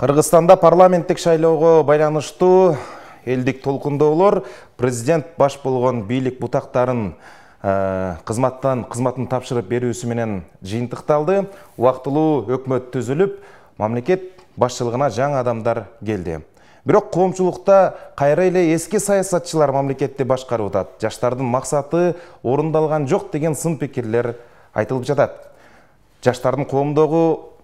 Кыргызстанда парламенттик шайлоого байланыштуу элдик толкундоолор президент баш болгон бийлик бутактарын кызматын тапшырып берүүсү менен жыйынтыкталды. Убактылуу өкмөт түзүлүп, мамлекет башчылыгына жаңы адамдар келди. Бирок коомчулукта кайра эле эски саясатчылар мамлекетти башкарып атат. Жаштардын максаты орундалган жок деген сын пикирлер айтылып жатат. Жаштардын коомдогу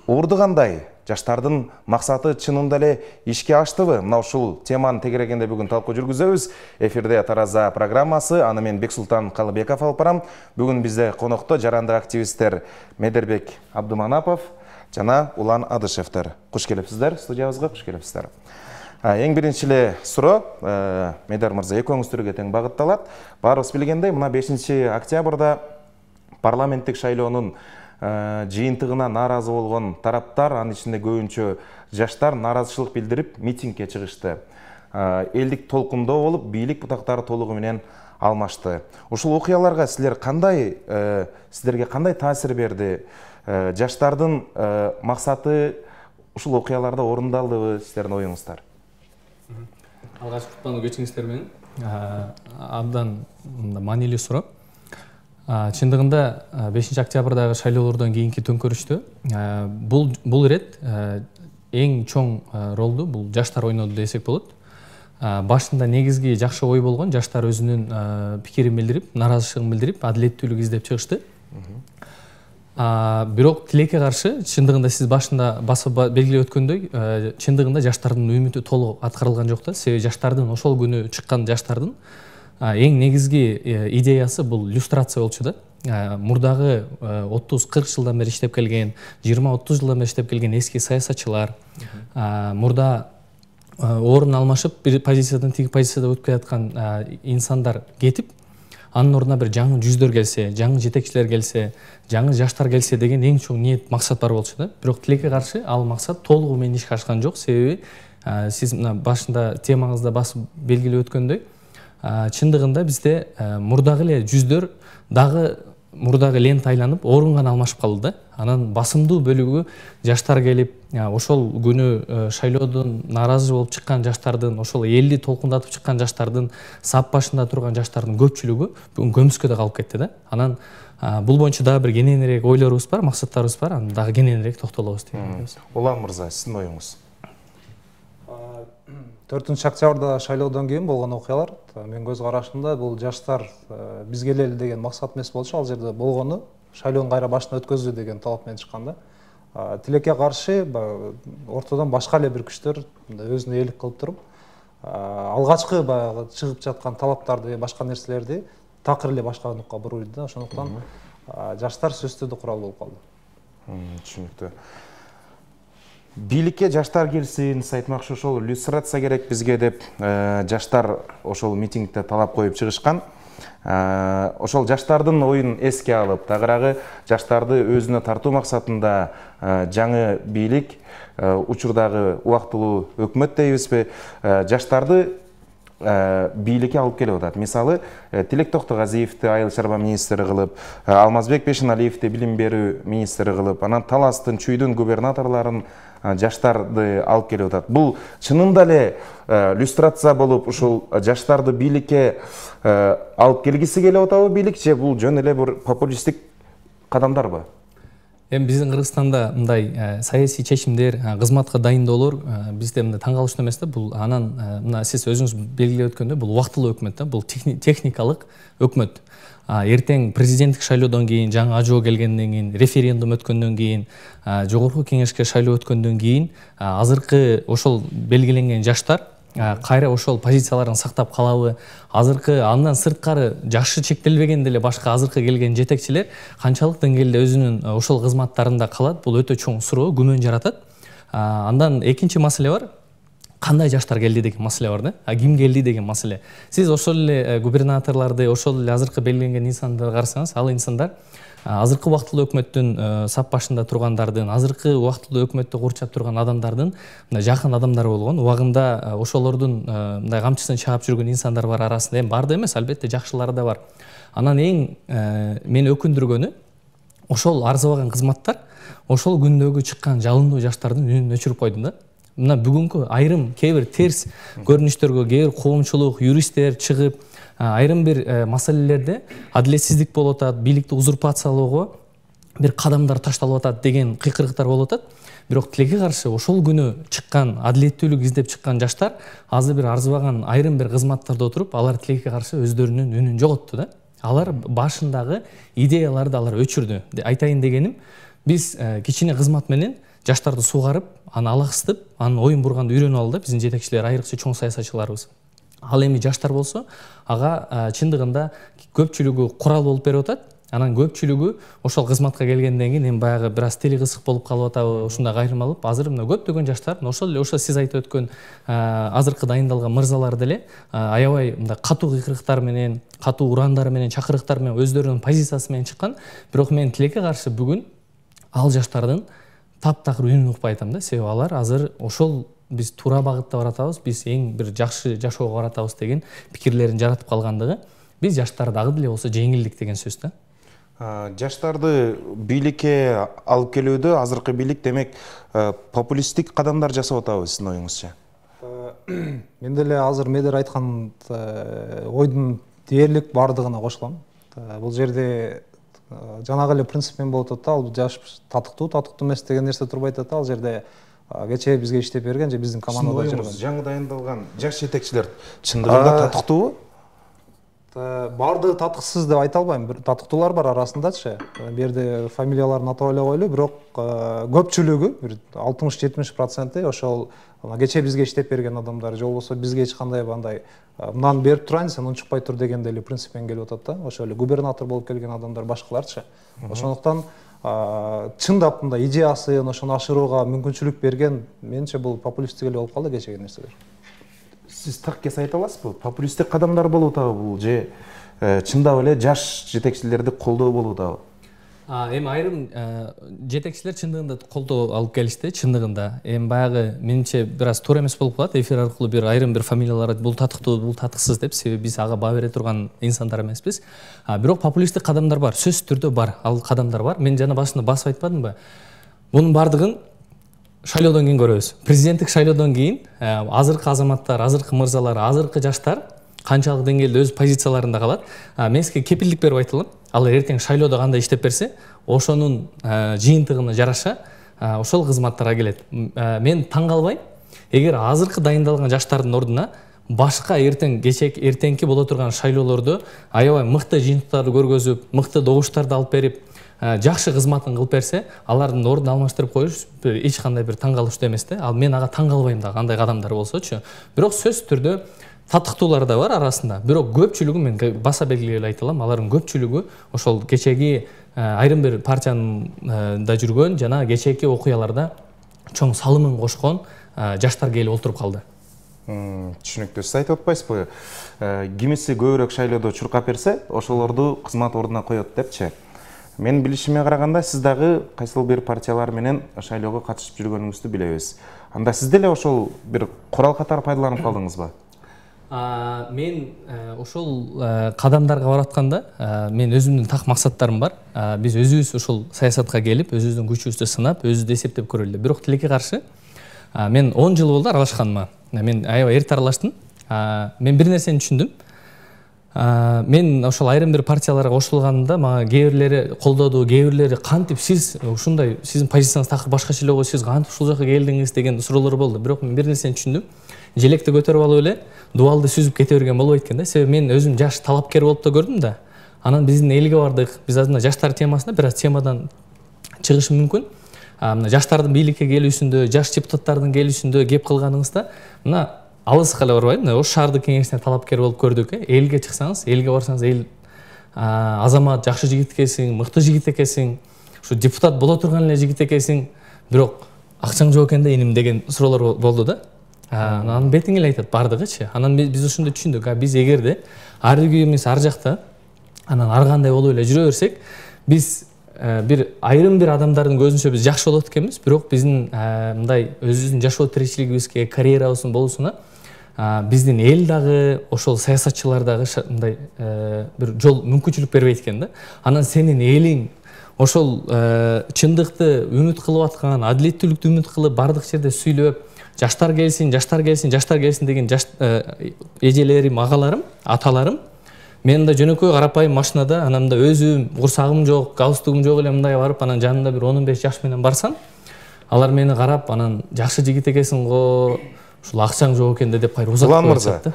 орду кандай? Жаштардын максаты чынында эле ишке аштыбы? Мына ушул теманы тегерегенде бүгүн талкуу жүргүзөбүз. Эфирде Тараза программасы, аны мен Бексултан Калыбеков алып барам. Бүгүн бизде конокто жарандык активисттер Медербек Абдыманапов жана Улан Адышевдер. Куш келипсиздер, студиябызга куш келипсиздер. Эң биринчи эле суроо, Медер мырза, экөөңүздөргө тең багытталат. Баарыбыз билгендей, мына 5 октябрда парламенттик шайлоонун жыйынтыгына нааразы болгон тараптар, анын ичинде көбүнчө жаштар наразычылык билдирип митингге чыгышты. Элдик толкундоо болуп, бийлик бутактары толугу менен алмашты. Ушул окуяларга сиздерге кандай таасир берди? Жаштардын максаты ушул окуяларда орундалдыбы, сиздердин оюңуздар? Алгачкы кутмануу кечиңиздер менен абдан маанилүү суроо. Чындыгында 5 октябрдагы шайлоолордон кийинки төңкөрүштө бул ирет эң чоң ролду бул жаштар ойноду десек болот. Башында негизги жакшы ой болгон, жаштар өзүнүн пикирин билдирип, наразычылыгын билдирип, адилеттүүлүк издеп чыгышты. Бирок тилекке каршы, чындыгында сиз башында басып белгилеп өткөндөй, чындыгында жаштардын үмүтү толук аткарылган жок да. Себеби жаштардын ошол күнү чыккан жаштардын эң негизги идеясы бул люстрация болчу да. Мурдагы 30-40 жылдан бери иштеп келген, 20-30 жылдан бери иштеп келген эски саясатчылар мурда орун алмашып, бир позициядан тиги позицияда өтүп келаткан инсандар кетип, анын ордуна бир жаңы жүздөр келсе, жаңы жетекчилер келсе, жаңы жаштар келсе деген эң чоң ниет, максат бар болчу да. Бирок тилекке каршы ал максат толугу менен ишке ашкан жок. Себеби сиз мына башында темаңызда басып белгилеп өткөндөй, чындыгында бизде мурдагы эле жүздөр дагы мурдагы лента айланып, орун гана алмашып калды да. Анан басымдуу бөлүгү жаштар келип, ошол күнү шайлоодон нааразы болуп чыккан жаштардын, ошол элди толкундатып чыккан жаштардын, сап башында турган жаштардын көпчүлүгү бүгүн көмүскөдө калып кетти да. Анан бул боюнча дагы бир кененирээк ойлорубуз бар, максаттарыбыз бар, аны дагы кененирээк токтолобуз деген. Улан мырза, сиздин оюңуз? 4 октябрда шайлоодон кийин болгон окуялар, мен көз карашымда бул жаштар бизге эле деген максат эмес болчу, ал жерде болгону шайлоонун кайра башына өткөзүү деген талап менен чыккан да. Тилекке каршы ортодон башка эле бир күчтөр өзүнө ээлик кылып туруп, алгачкы баягы чыгып жаткан талаптарды, башка нерселерди такыр эле башка нукка буруйду да. Ошондуктан жаштар сөзсүз түрдө курал болуп калды. Түшүнүктүү. Бийликке жаштар келсин, сиз айтмакчы ошол люстрация керек бизге деп жаштар ошол митингде талап коюп чыгышкан. Ошол жаштардын оюн эске алып, тагыраагы жаштарды өзүнө тартуу максатында жаңы бийлик, учурдагы убактылуу өкмөт дейбизби, жаштарды бийликке алып келип атат. Мисалы, Тилек Токтогазиевди айыл чарба министри кылып, Алмазбек Бешеналиевди билим берүү министри кылып, анан Таластын, Чүйдүн губернаторлорун жаштарды алып келип атат. Бул чынында эле люстрация болуп, ушул жаштарды бийликке алып келгиси келип атабы бийлик, же бул жөн эле бир популисттик кадамдарбы? Эми биздин Кыргызстанда мындай саясий чечимдер, кызматка дайындоолор бизде мындай таң калыштуу эмес да. Бул анан мына сиз өзүңүз белгилеп өткөндөй, бул убактылуу өкмөт да, бул техникалык өкмөт. Эртең президенттик шайлоодон кийин, жаңы ажоо келгенден кийин, референдум өткөндөн кийин, жогорку кеңешке шайлоо өткөндөн кийин, азыркы ошол белгиленген жаштар кайра ошол позицияларын сактап калабы, азыркы андан сырткары жашы чектелбеген деле башка азыркы келген жетекчилер канчалык деңгээлде өзүнүн ошол кызматтарында калат, бул өтө чоң суроо, күмөн жаратат. Андан экинчи маселе бар. Кандай жаштар келди деген маселе бар да. Ким келди деген маселе. Сиз ошол эле губернаторлорду, ошол эле азыркы белгиленген инсандарды карасаңыз, ал инсандар азыркы убактылуу өкмөттүн сап башында тургандардын, азыркы убактылуу өкмөттү курчап турган адамдардын жакын адамдары болгон. Убагында ошолордун мындай камчысын чаап жүргөн инсандар бар арасында. Эми бар да эмес, албетте жакшылары да бар. Анан эң мени өкүндүргөнү ошол арзыбаган кызматтар ошол күндөгү чыккан жалындуу жаштардын үнүн өчүрүп койду да. Мына бүгүнкү айрым кээ бир терс көрүнүштөргө, кээ бир коомчулук, юристтер чыгып, айрым бир маселелерде адилетсиздик болуп атат, бийликти узурпациялоого бир кадамдар ташталып атат деген кыйкырыктар болуп атат. Бирок тилекке каршы ошол күнү чыккан, адилеттүүлүк издеп чыккан жаштар азыр бир арзыбаган айрым бир кызматтарда отуруп, алар тилекке каршы өздөрүнүн үнүн жоготту да. Алар башындагы идеяларды алар өчүрдү. Айтайын дегеним, биз кичине кызмат менен жаштарды сугарып, аны алаксытып, анын оюн бурганды үйрөнүп алды биздин жетекчилер, айрыкча чоң саясатчыларыбыз. Ал эми жаштар болсо, ага чындыгында көпчүлүгү курал болуп берип атат. Анан көпчүлүгү ошол кызматка келгенден кийин эми баягы бир аз тили кысык болуп калып атабы, ушундай кайрым алып, азыр мына көптөгөн жаштар ошол эле сиз айтып өткөн азыркы дайындалган мырзалар деле аябай мындай катуу кыйкырыктар менен, катуу урандар менен, чакырыктар менен өздөрүнүн позициясы менен чыккан. Бирок мен тилекке каршы бүгүн ал жаштардын таптакыр үнүн укпай атам да. Себеби алар азыр ошол биз туура багытта баратабыз, биз эң бир жакшы жашоого баратабыз деген пикирлерин жаратып калгандыгы биз жаштар дагы деле болсо жеңилдик деген сөз да. Жаштарды бийликке алып келүүдө азыркы бийлик демек популисттик кадамдар жасап атабы сиздин оюңузча? Мен деле азыр медер айткан ойдун дээрлик бардыгына кошулам. Бул жерде жанагы эле принципмен болуп атат да, ал жаш татыктуу эмес деген нерсе турбай атат. Ал жерде кечээ бизге иштеп берген же биздин командада жүргөн жаңы дайындалган жаш жетекчилер чындыгында татыктуубу? Барды татыксыз деп айта албайм. Татыктуулар бар арасындачы. Бу жерде фамилияларын атап эле коелу, бирок көпчүлүгү 60-70% ошол кечээ бизге иштеп берген адамдар, же болбосо бизге эч кандай андай мынаны берип турайын, сен унчукпай тур дегендей эле принциппен келип атат да. Ошол эле губернатор болуп келген адамдар башкаларчы. Ошондуктан чындап мындай идеясын ошону ашырууга мүмкүнчүлүк берген, менимче бул популисттик эле болуп калды кечеги нерселер. Сиз так кес айта аласызбы? Популисттик кадамдар болуп атабы бул же чындап эле жаш жетекчилерди колдоо болуп атабы? Эми айрым жетекчилер чындыгында колдоо алып келишти, чындыгында. Эми баягы менимче бир аз туура эмес болуп калат, эфир аркылуу бир айрым бир фамилиялар бул татыктуу, бул татыксыз деп, себеби биз ага баа бере турган инсандар эмеспиз. Бирок популисттик кадамдар бар, сөзсүз түрдө бар, ал кадамдар бар. Мен жана башында басып айтпадымбы? Бунун бардыгын шайлоодон кийин көрөбүз. Президенттик шайлоодон кийин азыркы азаматтар, азыркы мырзалар, азыркы жаштар канчалык деңгээлде өз позицияларында калат. Мен сизге кепилдик берип айта алам. Алар эртең шайлоодо кандай иштеп берсе, ошонун жыйынтыгына жараша ошол кызматтарга келет. Мен таң калбайм, эгер азыркы дайындалган жаштардын ордуна башка эртеңки боло турган шайлоолордо аябай мыкты жыйынтыктарды көргөзүп, мыкты добуштарды алып берип, жакшы кызматын кылып берсе, алардын ордун алмаштырып коюш эч кандай бир таң калыштуу эмес да. Ал мен ага таң калбайм да, кандай кадамдар болсочу. Бирок сөзсүз түрдө татыктуулар да бар арасында. Бирок көпчүлүгү, мен баса белгилеп эле айта алам, алардын көпчүлүгү ошол кечеги айрым бир партиянда жүргөн жана кечээки окуяларда чоң салымын кошкон жаштар келип отуруп калды. Түшүнүктүү. Сиз айтып атпайсызбы? Кимиси көбүрөөк шайлоодо чуркап берсе, ошолорду кызмат ордуна коет депчи. Мен билишиме караганда сиз дагы кайсыл бир партиялар менен шайлоого катышып жүргөнүңүздү билебиз. Анда сиз деле ошол бир курал катары пайдаланып калдыңызбы? Мен ошол кадамдарга баратканда мен өзүмдүн так максаттарым бар. Биз өзүбүз ошол саясатка келип, өзүбүздүн күчүбүздү сынап, өзүбүздү эсептеп көрөлү. Бирок тилекке каршы мен 10 жыл болду аралашканыма. Мен аябай эрте аралаштым. Мен бир нерсени түшүндүм. Мен ошол айрым бир партияларга кошулганымда мага кээ бирлери колдоду, кээ бирлери кантип сиз ушундай, сиздин позицияңыз такыр башкача эле го, сиз кантип ушул жака келдиңиз деген суроолор болду. Бирок мен бир нерсени түшүндүм. Желекти көтөрүп алып эле дубалды сүзүп кете берген болбойт экен да. Себеби мен өзүм жаш талапкер болуп да көрдүм да. Анан биздин элге бардык. Биз азыр жаштар темасында бир аз темадан чыгышым мүмкүн. Мына жаштардын бийликке келүүсүндө, жаш депутаттардын келүүсүндө кеп кылганыңызда, мына алыска эле барбайм. Ош шаардык кеңешине талапкер болуп көрдүк. Элге чыксаңыз, элге барсаңыз, эл азамат, жакшы жигит экенсиң, мыкты жигит экенсиң, ушу депутат боло турган эле жигит экенсиң, бирок акчаң жок экен да иним деген суроолор болду да. Анан бетиң эле айтат бардыгычы. Анан биз ошондо түшүндүк, биз эгерде ар күйүбүз ар жакта, анан ар кандай болуп эле жүрө берсек, биз бир айрым бир адамдардын көзүнчө биз жакшы болот экенбиз, бирок биздин мындай өзүбүздүн жашоо тиричилигибизге, карьерабыздын болуусуна биздин эл дагы, ошол саясатчылар дагы мындай бир жол мүмкүнчүлүк бербейт экен да. Анан сенин элиң ошол чындыкты үмүт кылып аткан, адилеттүүлүктү үмүт кылып бардык жерде сүйлөп, жаштар келсин, жаштар келсин, жаштар келсин деген эжелерим, агаларым, аталарым мен да жөнөкөй карапайым машинада, анан да өзүм курсагым жок, галстугум жок эле мындай барып, анан жанында бир 15 жаш менен барсам, алар мени карап, анан жакшы жигит экенсиң го, ушул акчаң жок экен да деп кайра узатып коюшат да.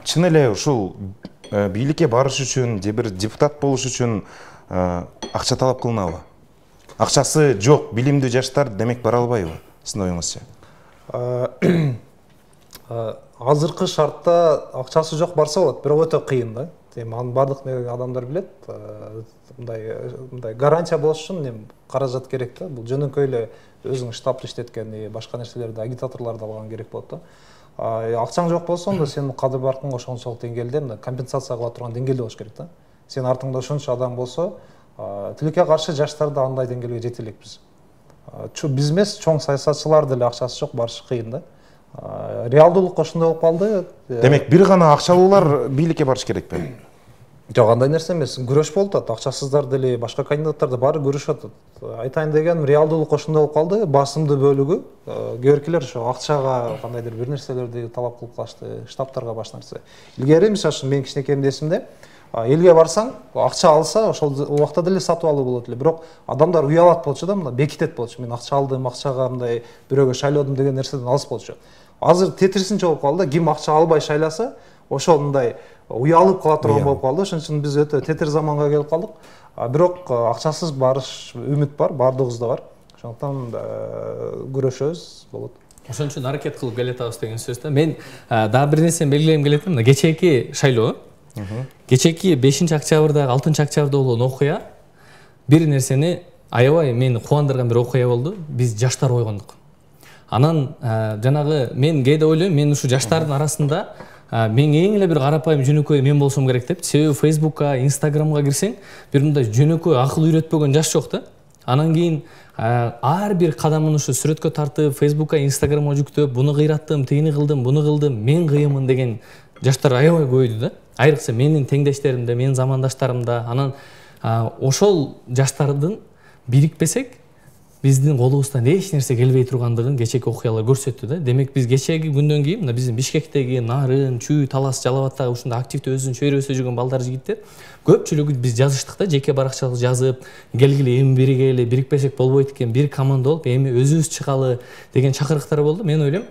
Чын эле ушул бийликке барыш үчүн, же бир депутат болуш үчүн акча талап кылынабы? Акчасы жок, билимдүү жаштар демек бара албайбы? Сиздин оюңузча? Азыркы шартта акчасы жок барса болот, бирок өтө кыйын да. Аны бардык адамдар билет. Мындай гарантия болуш үчүн каражат керек да. Бул жөнөкөй эле өзүң штабты иштеткен, башка нерселерди, агитаторлорду алган керек болот да. Акчаң жок болсо, анда сен кадыр баркынга ошончолук деңгээлде компенсация кыла турган деңгээлде болуш керек да. Сен артыңда ошончо адам болсо, тилекке каршы жаштарды андай деңгээлге жете элекпиз. Биз эмес, чоң саясатчылар деле акчасы жок барышы кыйын да. Реалдуулук ошондой болуп калды. Демек бир гана акчалуулар бийликке барыш керекпи? Жок, андай нерсе эмес. Күрөш болуп атат. Акчасыздар деле башка кандидаттар да баары күрөшүп атат. Айтайын дегеним, реалдуулук ошондой болуп калды. Басымдуу бөлүгү кээ-биркилер ошо акчага кандайдыр бир нерселерди талап кылып калышты, штабтарга баш нерсе. Илгери мисалы үчүн мен кичинекейимде эсимде, элге барсаң, акча алса, ошол убакта деле сатып алуу болот эле. Бирок адамдар уялат болчу да, мына бекитет болчу. Мен акча алдым, акчага мындай бирөөгө шайлоодум деген нерседен алыс болчу. Азыр тетирисинче болуп калды. Ким акча албай шайласа, ошол мындай уялып кала турган болуп калды. Ошон үчүн биз өтө тетир заманга келип калдык. Бирок акчасыз барыш үмүт бар, бардыгыбызда бар. Ошондуктан күрөшөбүз болот. Ошон үчүн аракет кылып келатабыз деген сөз да. Мен дагы бир нерсени белгилегим келет. Мына кечээки шайлоо, кечээки 5-октябрда, 6-октябрда болгон окуя бир нерсени аябай мени кубандырган бир окуя болду. Биз жаштар койгондук. Анан жанагы мен кээде ойлойм, мен ушу жаштардын арасында мен эң эле бир карапайым жөнөкөй мен болсом керек деп. Себеби Facebook'ка, Instagram'га кирсең, бир мындай жөнөкөй акыл үйрөтпөгөн жаш жок да. Анан кийин ар бир кадамын ушу сүрөткө тартып, Facebook'ка, Instagram'га жүктөп, буну кыйраттым, тигини кылдым, буну кылдым, мен кыйынмын деген жаштар аябай көбөйдү да. Айрыкча менин теңдештеримде, менин замандаштарымда. Анан ошол жаштардын бирикпесек, биздин колубуздан эч нерсе келбей тургандыгын кечээки окуялар көрсөттү да. Демек биз кечээки күндөн кийин мына биздин Бишкектеги, Нарын, Чүй, Талас, Жалал Абадтагы ушундай активдүү өзүнүн чөйрөсү жүргөн балдар, жигиттер көпчүлүгү биз жазыштык да, жеке баракчалык жазып, келгиле эми биригели, бирикпесек болбойт экен, бир команда болуп, эми өзүбүз чыгалы деген чакырыктар болду. Мен ойлойм,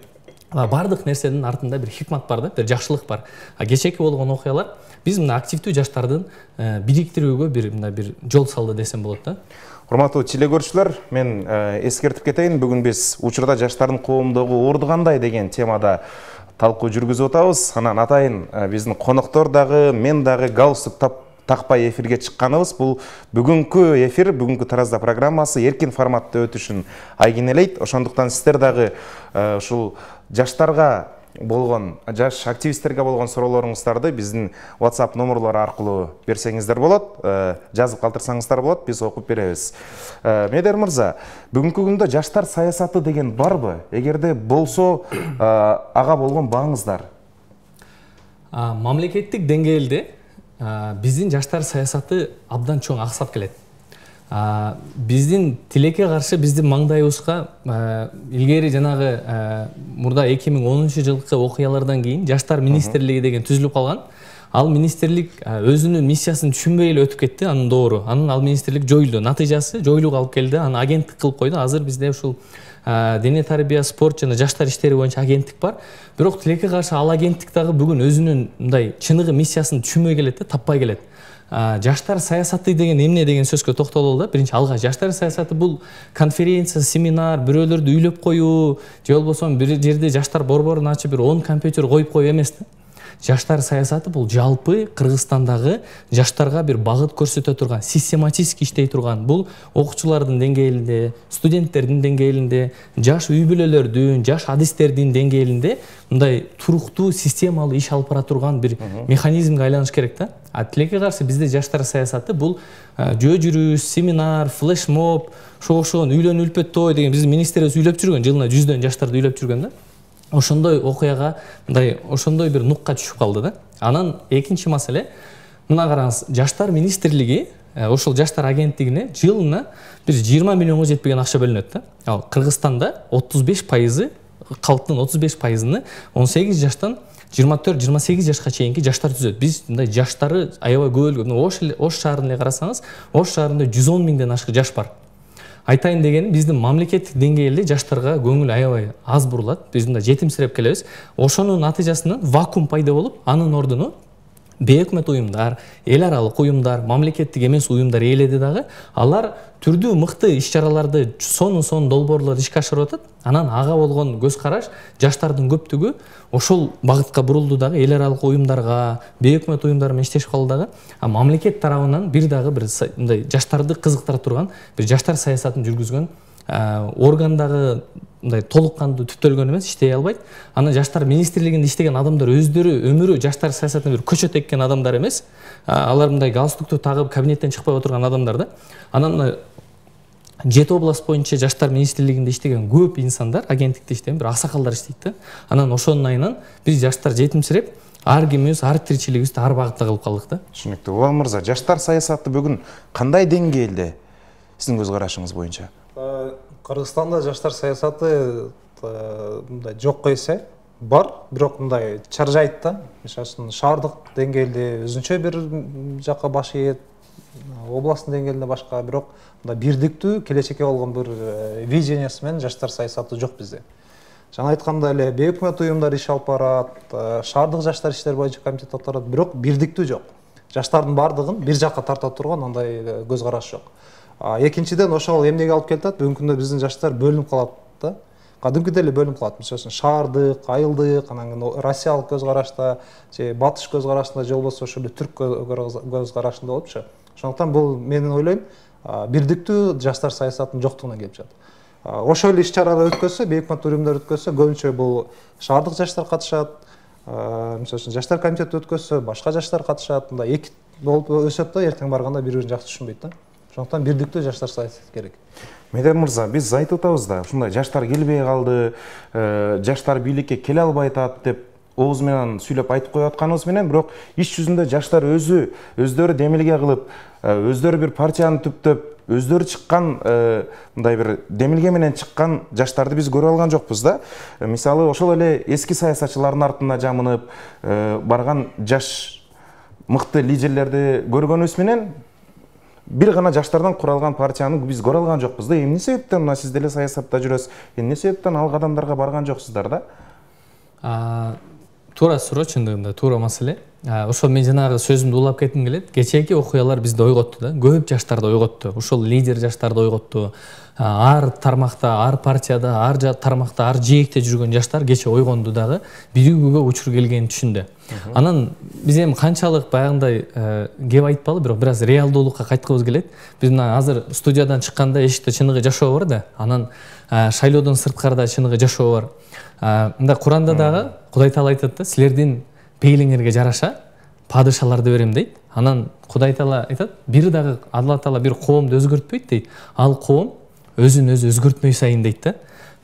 бардык нерсенин артында бир хикмат бар да, бир жакшылык бар. Кечээки болгон окуялар биз мына активдүү жаштардын бириктирүүгө бир жол салды десем болот да. Урматтуу телекөрүүчүлөр, мен эскертип кетейин, бүгүн биз учурда жаштардын коомдогу орду кандай деген темада талкуу жүргүзүп атабыз. Анан атайын биздин коноктор дагы, мен дагы галстук такпай эфирге чыкканыбыз. Бул бүгүнкү эфир, бүгүнкү Таразда программасы эркин форматта өтүшүн айгинелейт. Ошондуктан сиздер дагы ушул жаштарга болгон, жаш активисттерге болгон суроолоруңуздарды биздин WhatsApp номерлору аркылуу берсеңиздер болот, жазып калтырсаңыздар болот, биз окуп беребиз. Медер мырза, бүгүнкү күндө жаштар саясаты деген барбы? Эгерде болсо, ага болгон бааңыздар? Мамлекеттик деңгээлде биздин жаштар саясаты абдан чоң аксап келет. Биздин тилекке каршы биздин маңдайыбызга илгери жанагы мурда 2010 жылкы окуялардан кийин жаштар министрлиги деген түзүлүп калган. Ал министрлик өзүнүн миссиясын түшүнбөй эле өтүп кетти, анын доору. Анын ал министрлик жоюлду. Натыйжасы жоюлууга алып келди. Аны агенттик кылып койду. Азыр бизде ушул дене тарбия, спорт жана жаштар иштери боюнча агенттик бар. Бирок тилекке каршы ал агенттик дагы бүгүн өзүнүн мындай чыныгы миссиясын түшүнбөй келет да, таппай келет. Жаштар саясаты деген эмне деген сөзгө токтололу да. Биринчи алга жаштар саясаты бул конференция, семинар, бирөөлөрдү үйлөп коюу, же болбосо бир жерде жаштар борборун ачып бир 10 компьютер коюп коюу эмес да. Жаштар саясаты бул жалпы Кыргызстандагы жаштарга бир багыт көрсөтө турган, систематически иштей турган, бул окуучулардын деңгээлинде, студенттердин деңгээлинде, жаш үй бүлөлөрдүн, жаш адистердин деңгээлинде мындай туруктуу, системалуу иш алып бара турган бир механизмге айланыш керек да. Тилекке каршы бизде жаштар саясаты бул жөө жүрүш, семинар, флешмоб, ошогошон үйлөн үлпөт той деген биздин министрибиз үйлөп жүргөн, жылына 100дөн жаштарды үйлөп жүргөн да. Ошондой окуяга мындай ошондой бир нукка түшүп калды да. Анан экинчи маселе, мына караңыз, жаштар министрлиги ошол жаштар агенттигине жылына бир 20 миллионго жетпеген акча бөлүнөт да. Ал Кыргызстанда 35%, калктын 35%ны 18 жаштан 24-28 жашка чейинки жаштар түзөт. Биз мындай жаштары аябай көп. Ош шаарына карасаңыз, Ош шаарында 110 миңден ашык жаш бар. Айтайын дегеним, биздин мамлекеттик деңгээлде жаштарга көңүл аябай аз бурулат. Биз мындай жетимсиреп келебиз. Ошонун натыйжасынан вакуум пайда болуп, анын ордуну бейөкмөт уюмдар, эл аралык уюмдар, мамлекеттик эмес уюмдар ээледи дагы. Алар түрдүү мыкты иш-чараларды сонун долбоорлор ишке ашырып атат. Анан ага болгон көз караш жаштардын көптүгү ошол багытка бурулду дагы, эл аралык уюмдарга, бейөкмөт уюмдар менен иштешип калды дагы. Мамлекет тарабынан бир дагы бир мындай жаштарды кызыктыра турган бир жаштар саясатын жүргүзгөн органдагы мындай толук кандуу түптөлгөн эмес, иштей албайт. Анан жаштар министрлигинде иштеген адамдар өздөрү өмүрү жаштар саясатына бир көчөт эккен адамдар эмес. Алар мындай галстукту тагып кабинеттен чыкпай отурган адамдар да. Анан 7 область боюнча жаштар министрлигинде иштеген көп инсандар, агенттикте иштеген бир аксакалдар иштейт да. Анан ошонун айынан биз жаштар жетимсирип, ар кимибиз ар тиричилигибизди ар багытта кылып калдык да. Түшүнүктүү. Улан мырза, жаштар саясаты бүгүн кандай деңгээлде сиздин көз карашыңыз боюнча? Кыргызстанда жаштар саясаты мындай жокко эсе бар, бирок мындай чаржайт да. Мисалы шаардык деңгээлде өзүнчө бир жакка баш ийет, областтын деңгээлинде башка, бирок мындай бирдиктүү келечекке болгон бир видениясы менен жаштар саясаты жок бизде. Жана айткандай эле бейөкмөт уюмдар иш алып барат, шаардык жаштар иштери боюнча комитет атырат, бирок бирдиктүү жок. Жаштардын бардыгын бир жакка тарта турган андай көз караш жок. Экинчиден ошол эмнеге алып келет? Бүгүнкү күндө биздин жаштар бөлүнүп калат да. Кадимкидей эле бөлүнүп калат. Мисалы шаардык, айылдык, анан россиялык көз карашта, же батыш көз карашында, же болбосо ошол түрк көз карашында болупчу. Ошондуктан бул менин ойлойм, бирдиктүү жаштар саясатынын жоктугуна келип жатат. Ошол эле иш-чаралар өткөзсө, бейөкмөт уюмдар өткөзсө, көбүнчө бул шаардык жаштар катышат. Мисалы жаштар комитети өткөзсө, башка жаштар катышат. Мындай эки болуп өсөт да, эртең барганда бири-бирин жакшы түшүнбөйт да. Ошондуктан бирдиктүү жаштар саясаты керек. Медер мырза, биз айтып атабыз да, ушундай жаштар келбей калды, жаштар бийликке келе албай атат деп ооз менен сүйлөп айтып коюп атканыбыз менен, бирок иш жүзүндө жаштар өздөрү демилге кылып, өздөрү бир партияны түптөп, өздөрү чыккан мындай бир демилге менен чыккан жаштарды биз көрүп алган жокпуз да. Мисалы, ошол эле эски саясатчылардын артына жамынып барган жаш мыкты лидерлерди көргөнүбүз менен бир гана жаштардан куралган партияны биз көрө алган жокпуз да. Эмне себептен мына сиз деле саясатта жүрөсүз? Эмне себептен ал кадамдарга барган жоксуздар да? Туура суроо, чындыгында туура маселе. Ошол мен жанагы сөзүмдү улап кетким келет. Кечээки окуялар бизди ойготту да. Көп жаштарды ойготту. Ошол лидер жаштарды ойготту. Ар тармакта, ар партияда, ар тармакта, ар жээкте жүргөн жаштар кечээ ойгонду дагы, бирүүгө учур келгенин түшүндү. Анан биз эми канчалык баягындай кеп айтпалы, бирок бир аз реалдуулукка кайткыбыз келет. Биз мына азыр студиядан чыкканда эшикте чыныгы жашоо бар да. Анан шайлоодон сырткарда чыныгы жашоо бар. Мында Куранда дагы Кудай Таала айтат да, силердин пейлиңерге жараша падышаларды берем дейт. Анан Кудай Таала айтат, бир дагы Алла Таала бир коомду өзгөртпөйт дейт. Ал коом өзүн өзү өзгөртмөй сайын дейт да.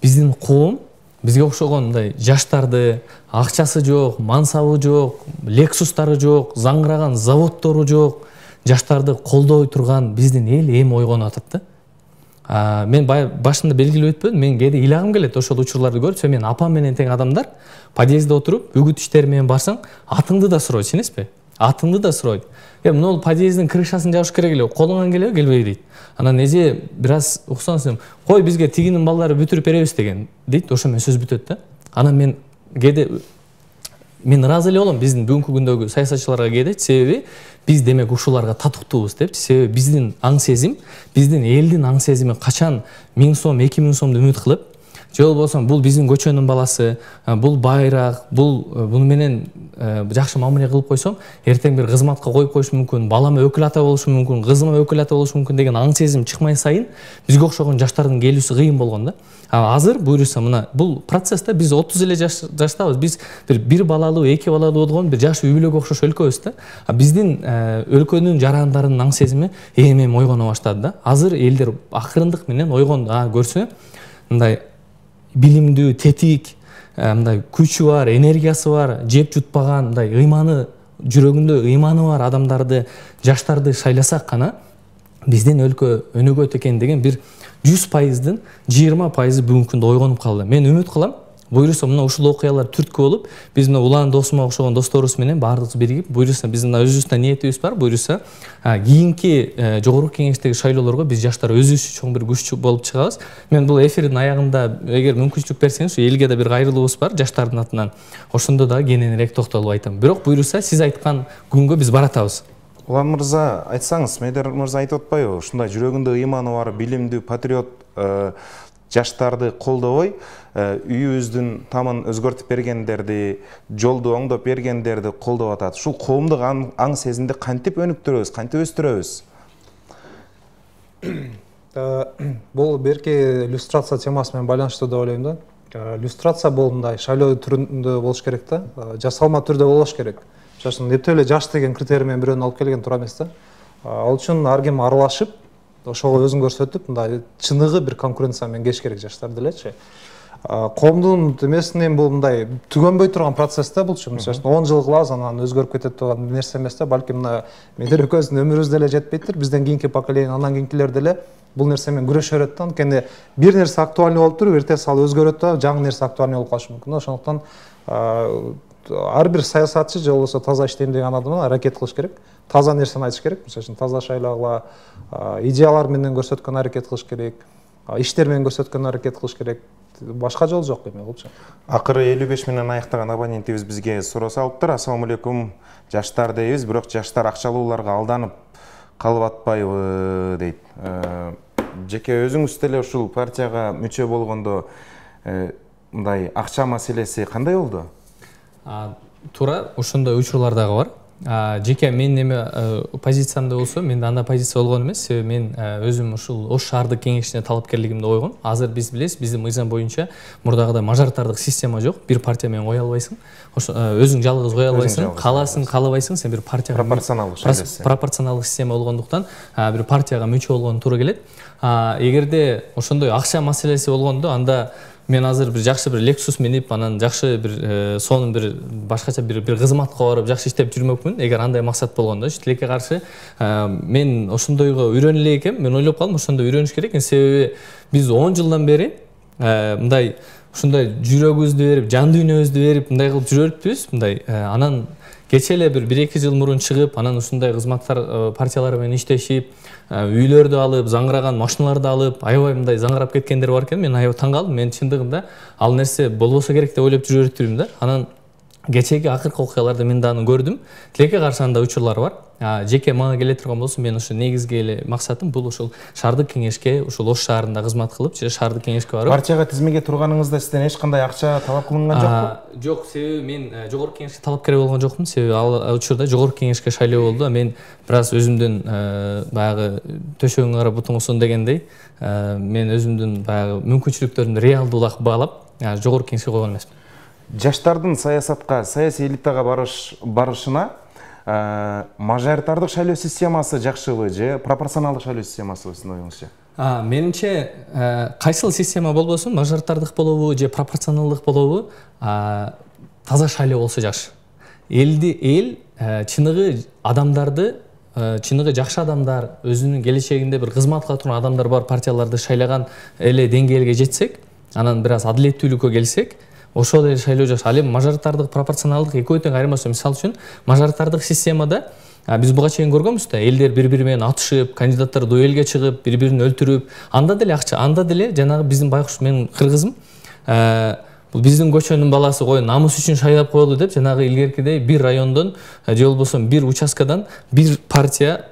Биздин коом бизге окшогон мындай жаштарды, акчасы жок, мансабы жок, лексустары жок, заңгыраган заводдору жок, жаштарды колдой турган биздин эл эми ойгонуп атат да. Мен башында белгилеп өтпөдүм, мен кээде ыйлагым келет ошол учурларды көрүп, мен апам менен тең адамдар подъездде отуруп, үгүт иштери менен барсаң, атыңды да суройт, сенесизби? Атыңды да суройт. Мына подъездин крышасын жабыш керек эле, колуңан келеби, келбейби дейт. Анан эже бир аз уксаңыз, кой бизге тигинин балдары бүтүрүп беребиз деген дейт, ошо менен сөз бүтөт да. Анан мен кээде мен ыраазы эле болом биздин бүгүнкү күндөгү саясатчыларга кээде, себеби биз демек ушуларга татыктуубуз депчи. Себеби биздин аң сезим, биздин элдин аң сезими качан 1000 сом, 2000 сомду үмүт кылып, же болбосо бул биздин көчөнүн баласы, бул байрак, буну менен жакшы мамиле кылып койсом, эртең бир кызматка коюп коюшу мүмкүн, балама өкүл ата болушу мүмкүн, кызыма өкүл ата болушу мүмкүн деген аң сезим чыкмай сайын бизге окшогон жаштардын келүүсү кыйын болгон да. Азыр буюрса мына бул процессте биз 30 эле жаштабыз. Биз бир балалуу, эки балалуу болгон бир жаш үй бүлөгө окшош өлкөбүз да. Биздин өлкөнүн жарандарынын аң сезими эми ойгоно баштады да. Азыр элдер акырындык менен ойгонду. Көрсө мындай билимдүү, тетик, мындай күчү бар, энергиясы бар, жеп жутпаган, мындай ыйманы, жүрөгүндө ыйманы бар адамдарды, жаштарды шайласак гана бизден өлкө өнүгөт экен деген бир 100%дын 20% бүгүнкү күндө ойгонуп калды. Мен үмүт кылам, буюрса мына ушул окуялар түрткү болуп, биз мына Улан Досумга окшогон досторубуз менен баардыгыбыз биригип, буюрса биздин өзүбүздүн ниетибиз бар, буюрса кийинки жогорку кеңештеги шайлоолорго биз жаштар өзүбүз чоң бир күч болуп чыгабыз. Мен бул эфирдин аягында эгер мүмкүнчүлүк берсеңиз, элге да бир кайрылуубуз бар жаштардын атынан. Ошондо да кененирээк токтолуп айтам. Бирок буюрса сиз айткан күнгө биз баратабыз. Улан мырза, айтсаңыз, Мейдар мырза айтып атпайбы? Ушундай жүрөгүндө ыйманы бар, билимдүү патриот жаштарды колдобой, үйүбүздүн тамын өзгөртүп бергендерди, жолду оңдоп бергендерди колдоп атат. Ушул коомдук аң сезимди кантип өнүктүрөбүз, кантип өстүрөбүз? Бул берки иллюстрация темасы менен байланыштуу деп ойлойм да. Иллюстрация бул мындай шайлоо түрүндө болуш керек да, жасалма түрдө болуш керек. Мисалы үчүн эптеп эле жаш деген критерий менен бирөөнү алып келген туура эмес да. Ал үчүн ар ким аралашып, ошого өзүн көрсөтүп, мындай чыныгы бир конкуренция менен кеш керек жаштар делечи. Коомдун эмесинен бул мындай түгөнбөй турган процесс да бул. Мисалы үчүн 10 жыл кылабыз, анан өзгөрүп кетет турган нерсе эмес да. Балким мына Мейдар экөөбүздүн өмүрүбүз деле жетпейдир. Бизден кийинки поколение, андан кийинкилер деле бул нерсе менен күрөшө берет да. Анткени бир нерсе актуальный болуп туруп, эртеси ал өзгөрөт да, жаңы нерсе актуальный болуп калышы мүмкүн. Ошондуктан ар бир саясатчы же болбосо таза иштейм деген адам аракет кылыш керек. Таза нерсени айтыш керек. Мисалы үчүн таза шайлагыла, идеялар менен көрсөткөн аракет кылыш керек, иштер менен көрсөткөн аракет кылыш керек. Башка жол жок эми болчу. Акыры 55 менен аяктаган абонентибиз бизге суроо салыптыр. Ассаламу алейкум, жаштар дейбиз, бирок жаштар акчалууларга алданып калып атпайбы дейт. Жеке өзүңүз деле ушул партияга мүчө болгондо мындай акча маселеси кандай болду? Туура ошондой учурлар дагы бар. Жеке мен неме позициямда болсо, менде андай позиция болгон эмес. Себеби мен өзүм ушул Ош шаардык кеңешине талапкерлигимди койгом. Азыр биз билебиз, биздин мыйзам боюнча мурдагыдай мажоритардык система жок. Бир партия менен кое албайсың. Өзүң жалгыз кое албайсың. Кааласың, каалабайсың, сен бир партияга пропорционалдык система болгондуктан бир партияга мүчө болгон туура келет. Эгерде ошондой акча маселеси болгондо, анда мен азыр бир жакшы бир Lexus минип, анан жакшы бир сонун бир башкача бир кызматка барып жакшы иштеп жүрмөкмүн. Эгер андай максат болгондо, тилекке каршы мен ошондойго үйрөнө элек экем. Мен ойлоп калдым, ошондой үйрөнүш керек. Себеби биз 10 жылдан бери мындай ушундай жүрөгүбүздү берип, жан дүйнөбүздү берип, мындай кылып жүрөтпүз. Мындай анан кече эле бир 1-2 жыл мурун чыгып, анан ушундай кызматтар партиялар менен иштешип, үйлөрдү алып, заңыраган машиналарды алып, аябай мындай заңырап кеткендер бар экен. Мен аябай таң калдым. Мен чындыгында ал нерсе болбосо керек деп ойлоп жүрүп жүрдүм да. Анан кечеги акыркы окуяларда мен дагы көрдүм. Тилекке каршы андай учурлар бар. Жеке мага келе турган болсо, мен ошо негизги эле максатым бул ушул шаардык кеңешке, ушул Ош шаарында кызмат кылып, же шаардык кеңешке барып. Партияга тизмеге турганыңызда сизден эч кандай акча талап кылынган жокпу? Жок, себеби мен жогорку кеңешке талапкер болгон жокмун. Себеби ал учурда жогорку кеңешке шайлоо болду. Мен бираз өзүмдүн баягы төшөгүңө карап бутуңу сон дегендей, мен өзүмдүн баягы мүмкүнчүлүктөрүмдү реалдуулап баалап, жогорку кеңешке койгон эмесмин. Жаштардын саясатка, саясий элитага барышына мажоритардык шайлоо системасы жакшыбы же пропорционалдык шайлоо системасы сиздин оюңузча? Менимче кайсыл система болбосун, мажоритардык болобу же пропорционалдык болобу, таза шайлоо болсо жакшы. Эл чыныгы адамдарды, чыныгы жакшы адамдар, өзүнүн келечегинде бир кызмат кыла турган адамдар бар партияларды шайлаган эле деңгээлге жетсек, анан бир аз адилеттүүлүккө келсек, ошол эле шайлоо жакшы. Ал эми мажоритардык, пропорционалдык экөө тең айырмасы. Мисалы үчүн, мажоритардык системада биз буга чейин көргөнбүз да, элдер бири-бири менен атышып, кандидаттар дуэлге чыгып, бири-бирин өлтүрүп, анда деле акча, анда деле жанагы биздин байкуш, менин кыргызым, бул биздин көчөнүн баласы кой намыс үчүн шайлап коелу деп, жанагы илгеркидей бир райондон же болбосо бир участкадан бир партия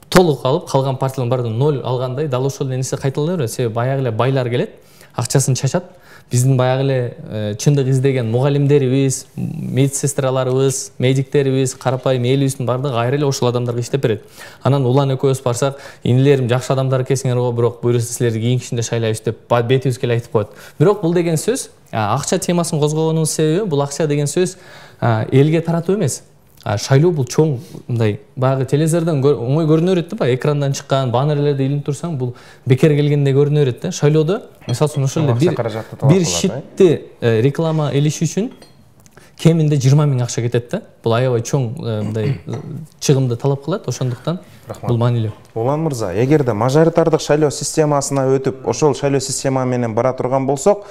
толук алып, калган партиялардын баардыгын 0 алгандай, дал ошол нерсе кайталана берет. Себеби баягы эле байлар келет, акчасын чачат. Биздин баягы эле чындык издеген мугалимдерибиз, медсестраларыбыз, медиктерибиз, карапайым элибиздин баардыгы кайра эле ошол адамдарга иштеп берет. Анан Улан экөөбүз барсак, инилерим жакшы адамдар экенсиңер го, бирок буюрса силерди кийинкисинде шайлайбыз деп бетибизге эле айтып коет. Бирок бул деген сөз, акча темасын козгогонунун себеби, бул акча деген сөз элге таратуу эмес. Шайлоо бул чоң мындай баягы телевизордон оңой көрүнө берет да, баягы экрандан чыккан баннерлерди илинип турсаң, бул бекер келгендей көрүнө берет да. Шайлоодо мисалы үчүн ошол эле бир шитти реклама илиш үчүн кеминде 20 000 акча кетет да. Бул аябай чоң мындай чыгымды талап кылат, ошондуктан бул маанилүү. Улан мырза, эгерде мажоритардык шайлоо системасына өтүп, ошол шайлоо система менен бара турган болсок,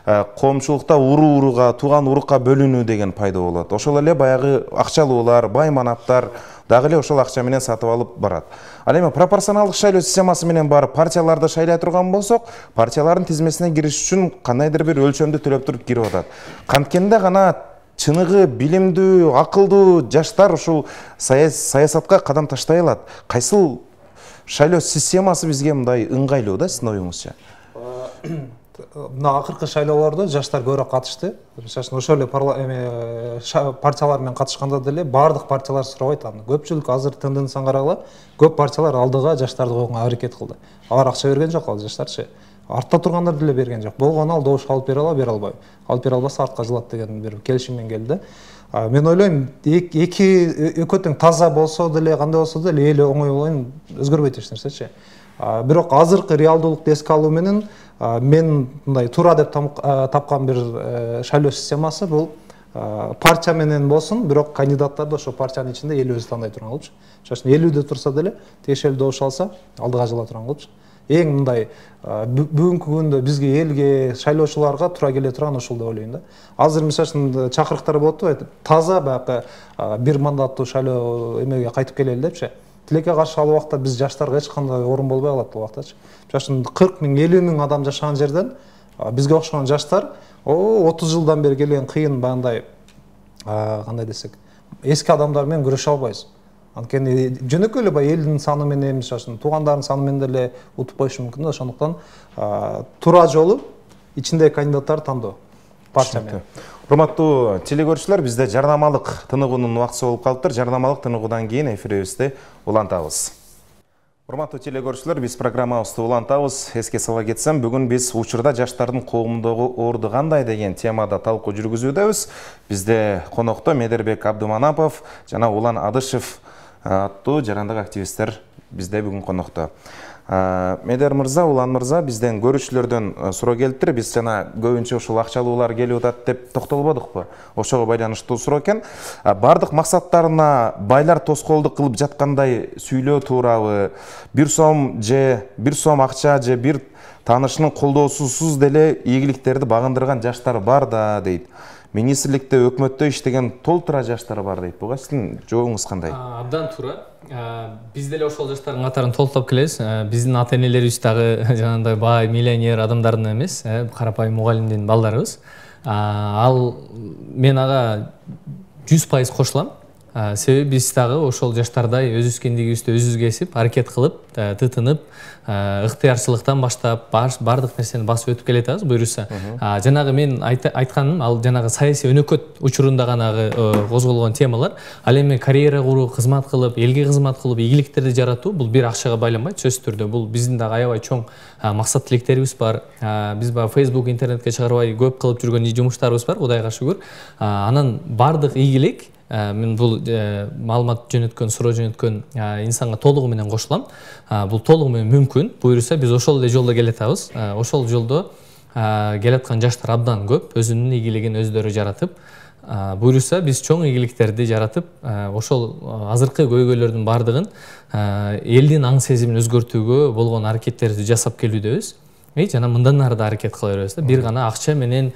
коомчулукта уруу-урууга, тууган-урукка бөлүнүү деген пайда болот. Ошол эле баягы акчалуулар, бай манаптар дагы эле ошол акча менен сатып алып барат. Ал эми пропорционалдык шайлоо системасы менен барып партияларды шайлай турган болсок, партиялардын тизмесине кириш үчүн кандайдыр бир өлчөмдү төлөп туруп кирип атат. Канткенде гана чыныгы, билимдүү, акылдуу жаштар ушул саясатка кадам таштай алат. Кайсыл шайлоо системасы бизге мындай ыңгайлуу да, сиздин оюңузча? Мына акыркы шайлоолордо жаштар көбүрөөк катышты. Мисалы ошол эле партиялар менен катышканда деле бардык партиялар сурабайт. Көпчүлүк азыр тенденцияны карагыла, көп партиялар алдыга жаштарды койгонго аракет кылды. Алар акча берген жок, ал жаштарчы. Артта тургандар деле берген жок. Болгону ал добуш алып бере албайбы, бере албайбы. Алып бере албаса артка жылат деген бир келишим менен келди. Мен ойлойм, экөө тең таза болсо деле, кандай болсо деле эл оңой ойлойм өзгөрбөйт эч нерсечи. Бирок азыркы реалдуулукту эске алуу менен мен мындай туура деп тапкан бир шайлоо системасы бул партия менен болсун, бирок кандидаттарды ошо партиянын ичинде эл өзү тандай турган кылыпчы. Ошон элүүдө турса деле тиешелүү добуш алса, алдыга жыла турган кылыпчы. Эң мындай бүгүнкү күндө бизге элге, шайлоочуларга туура келе турган ошол деп ойлойм да. Азыр мисалы чакырыктар болот да, таза баягы бир мандаттуу шайлоо эмеге кайтып келели депчи. Тилекке каршы ал убакта биз жаштарга эч кандай орун болбой калат бул убактачы. Мисалы 40 000, 50 000 адам жашаган жерден бизге окшогон жаштар 30 жылдан бери келген кыйын баягындай кандай десек, эски адамдар менен күрөшө албайбыз. Анткени жөнөкөй эле баягы элдин саны менен, мисалы туугандардын саны менен деле утуп коюшу мүмкүн да. Ошондуктан туура жолу ичиндеги кандидаттарды тандоо партия менен. Урматтуу телекөрүүчүлөр, бизде жарнамалык тыныгуунун убактысы болуп калыптыр. Жарнамалык тыныгуудан кийин эфирибизди улантабыз. Урматтуу телекөрүүчүлөр, биз программабызды улантабыз. Эске сала кетсем, бүгүн биз учурда жаштардын коомдогу орду кандай деген темада талкуу жүргүзүүдөбүз. Бизде конокто Медербек Абдыманапов жана Улан Адышев аттуу жарандык активисттер бизде бүгүн конокто. Медер мырза, Улан мырза, бизден көрүүчүлөрдөн суроо келиптир. Биз жана көбүнчө ушул акчалуулар келип атат деп токтолбодукпу? Ошого байланыштуу суроо экен. Бардык максаттарына байлар тоскоолдук кылып жаткандай сүйлөө туурабы? 1 сом же 1 сом акча же бир таанышынын колдоосусуз деле ийгиликтерди багындырган жаштар бар да дейт. Министрликте, өкмөттө иштеген толтура жаштар бар дейт. Буга сиздин жообуңуз кандай? Абдан туура. Биз деле ошол жаштардын катарын толуктап келебиз. Биздин ата-энелерибиз дагы жанагындай бай, миллионер адамдардын эмес, карапайым мугалимдин балдарыбыз. Ал мен ага 100% кошулам. Себеби биз дагы ошол жаштардай өз өскөндүгүбүздү өзүбүз кесип, аракет кылып, тытынып, ыктыярчылыктан баштап бардык нерсени басып өтүп келатабыз буюрса. Жанагы мен айтканым, ал жанагы саясий өнөкөт учурунда гана козголгон темалар. Ал эми карьера куруу, кызмат кылып, элге кызмат кылып, ийгиликтерди жаратуу бул бир акчага байланбайт, сөзсүз түрдө. Бул биздин дагы аябай чоң максат тилектерибиз бар. Биз баягы Facebook, интернетке чыгарбай көп кылып жүргөн жумуштарыбыз бар, Кудайга шүгүр. Анан бардык ийгилик мен бул маалымат жөнөткөн, суроо жөнөткөн инсанга толугу менен кошулам. Бул толугу менен мүмкүн. Буюрса биз ошол эле жолдо келатабыз. Ошол жолдо келаткан жаштар абдан көп, өзүнүн ийгилигин өздөрү жаратып, буюрса биз чоң ийгиликтерди жаратып, ошол азыркы көйгөйлөрдүн бардыгын элдин аң сезимин өзгөртүүгө болгон аракеттерди жасап келүүдөбүз. Жана мындан ары да аракет кыла беребиз да. Бир гана акча менен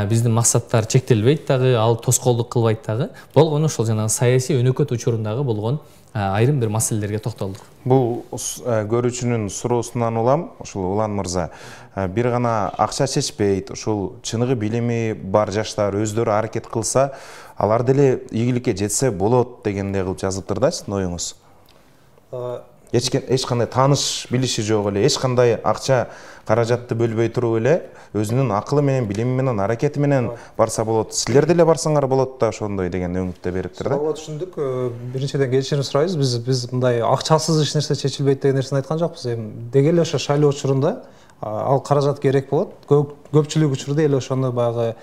биздин максаттар чектелбейт дагы, ал тоскоолдук кылбайт дагы. Болгону ошол жанагы саясий өнөкөт учурундагы болгон айрым бир маселелерге токтолдук. Бул көрүүчүнүн суроосунан улам, ушул Улан мырза, бир гана акча чечпейт, ушул чыныгы билими бар жаштар өздөрү аракет кылса, алар деле ийгиликке жетсе болот дегендей кылып жазыптыр да, сиздин оюңуз. Эч кандай тааныш билиши жок эле, эч кандай акча каражатты бөлбөй туруп эле өзүнүн акылы менен, билими менен, аракети менен барса болот. Силер деле барсаңар болот да ошондой деген өңүттө бериптир да. Ооба, түшүндүк. Биринчиден кечирим сурайбыз. Биз мындай акчасыз эч нерсе чечилбейт деген нерсени айткан жокпуз. Деги эле ошо шайлоо учурунда ал каражат керек болот. Көпчүлүк учурда эле ошону баягы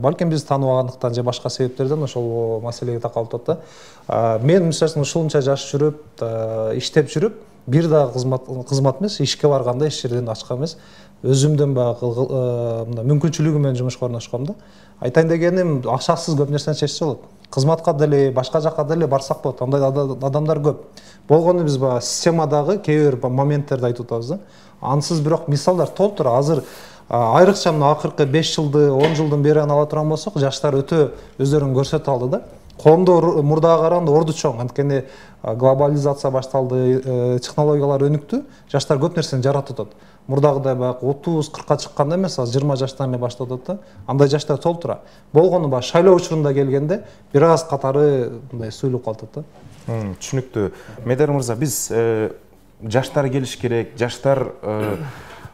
балким биз тааныбагандыктан же башка себептерден ошол маселеге такалып атат да. Мен мисалы ушунча жаш жүрүп, иштеп жүрүп, бир да кызмат эмес, ишке барганда эч жерден ачка эмес. өзүмдөн баягы мындай мүмкүнчүлүгү менен жумушка орношком да. Айтайын дегеним, акчасыз көп нерсени чечсе болот. Кызматка деле, башка жака деле барсак болот. Андай адамдар көп. Болгону биз баягы системадагы кээ бир моменттерди айтып атабыз да. Ансыз бирок мисалдар толтура. Азыр айрыкча мына акыркы 5 жылды, 10 жылдын бери ала турган болсок, жаштар өтө өздөрүн көрсөтүп алды да. Коомдо мурдага караганда орду чоң. Анткени глобализация башталды, технологиялар өнүктү, жаштар көп нерсени жаратып атат. Мурдагыдай баягы 30-40ка чыкканда эмес, азыр 20 жаштан эле баштап атат да. Андай жаштар толтура. Болгону баягы шайлоо учурунда келгенде бир аз катары мындай сүйлүп калат да. Түшүнүктүү. Медер мырза, биз жаштар келиш керек, жаштар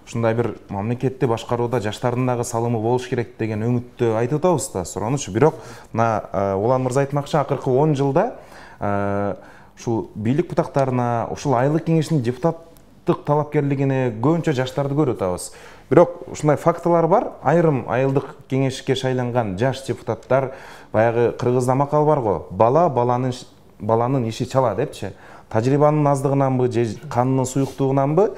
ушундай бир мамлекетти башкарууда жаштардын дагы салымы болуш керек деген үмүттү айтып атабыз да. Суранычы, бирок мына Улан мырза айтмакчы, акыркы 10 жылда ушул бийлик бутактарына, ушул айылдык кеңештин депутаттык талапкерлигине көбүнчө жаштарды көрүп атабыз. Бирок ушундай фактылар бар. Айрым айылдык кеңешке шайланган жаш депутаттар, баягы кыргызда макал бар го, баланын иши чала депчи. Тажрыйбанын аздыгынанбы же канынын суюктугунанбы,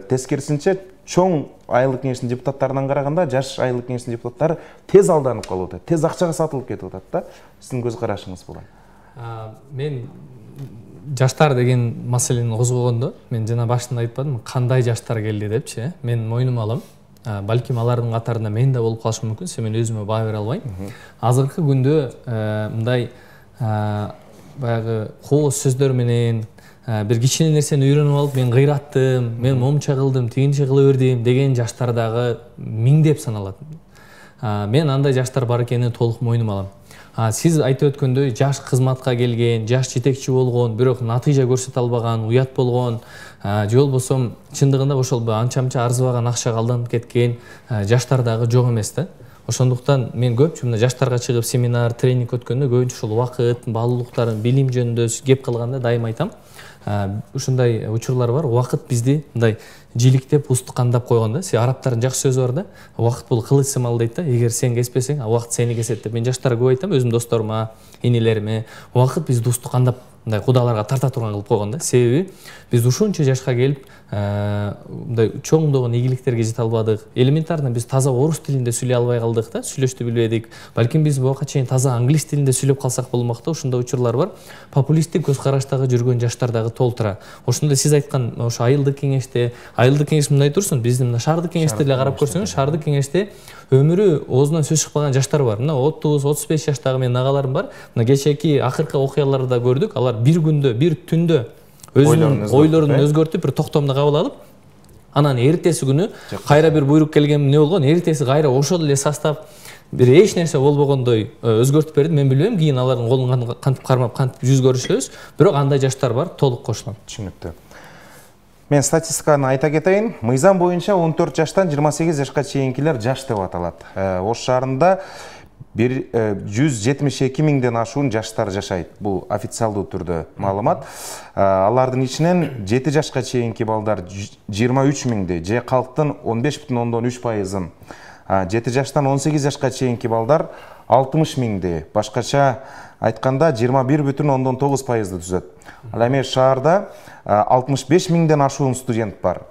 тескерисинче чоң айылдык кеңештин депутаттарынан караганда жаш айылдык кеңештин депутаттары тез алданып калып атат, тез акчага сатылып кетип атат да. Сиздин көз карашыңыз булай? Мен жаштар деген маселени козгогондо, мен жана башында айтпадым, кандай жаштар келди депчи. Мен мойнума алам. Балким алардын катарында мен да болуп калышым мүмкүн, мен өзүмө баа бере албайм. Азыркы күндө мындай баягы кооз сөздөр менен бир кичине нерсени үйрөнүп алып, мен кыйраттым, мен момча кылдым, тигинчи кыла бердим деген жаштар дагы миңдеп саналат. Мен андай жаштар бар экенин толук мойнума алам. Сиз айтып өткөндөй, жаш кызматка келген, жаш жетекчи болгон, бирок натыйжа көрсөтө албаган, уят болгон, же болбосо чындыгында ошол анча-мынча арзыбаган акчага алданып кеткен жаштар дагы жок эмес да. Ошондуктан мен көпчү мына жаштарга чыгып семинар, тренинг өткөндө көбүнчө ушул убакыт, баалуулуктарын, билим жөнүндө кеп кылганда дайым айтам. Ушундай учурлар бар. Убакыт бизди мындай жиликтеп, устукандап койгон да. Арабтардын жакшы сөзү бар да. Убакыт бул кылыч сымал дейт да. Эгер сен кеспесең, убакыт сени кесет деп. Мен жаштарга көп айтам, өзүм досторума, энелериме. Убакыт бизди устукандап, мындай кудаларга тарта турган кылып койгон да. Себеби биз ушунча жашка келип, мындай чоңдогон ийгиликтерге жете албадык. Элементарно биз таза орус тилинде сүйлөй албай калдык да, сүйлөштү билбедик. Балким биз буга чейин таза англис тилинде сүйлөп калсак болмок да. Ушундай учурлар бар. Популисттик көз караштагы жүргөн жаштар дагы толтура. Ошондой сиз айткан ошо айылдык кеңеш мындай турсун, биздин мына шаардык кеңеште эле карап көрсөңүз, шаардык кеңеште өмүрү оозунан сөз чыкпаган жаштар бар. Мына 30-35 жаштагы менин агаларым бар. Мына кечээки акыркы окуяларды да көрдүк. Алар бир күндө, бир түндө өзүнүн ойлорун өзгөртүп, бир токтомду кабыл алып, анан эртеси күнү кайра бир буйрук келген эмне болгон, эртеси кайра ошол эле состав бир эч нерсе болбогондой өзгөртүп берди. Мен билбейм, кийин алардын колун кантип кармап, кантип жүз көрүшөбүз, бирок андай жаштар бар, толук кошулам. Түшүнүктүү. Мен статистиканы айта кетейин. Мыйзам боюнча 14 жаштан 28 жашка чейинкилер жаш деп аталат. Ош шаарында 172 миңден ашуун жаштар жашайт. Бул официалдуу түрдө маалымат. Алардын ичинен 7 жашка чейинки балдар 23 миңди, же калктын 15,3%. 7 жаштан 18 жашка чейинки балдар 60 миңди, башкача айтканда 21,9%ды түзөт. Ал эми шаарда 65 миңден ашуун студент бар.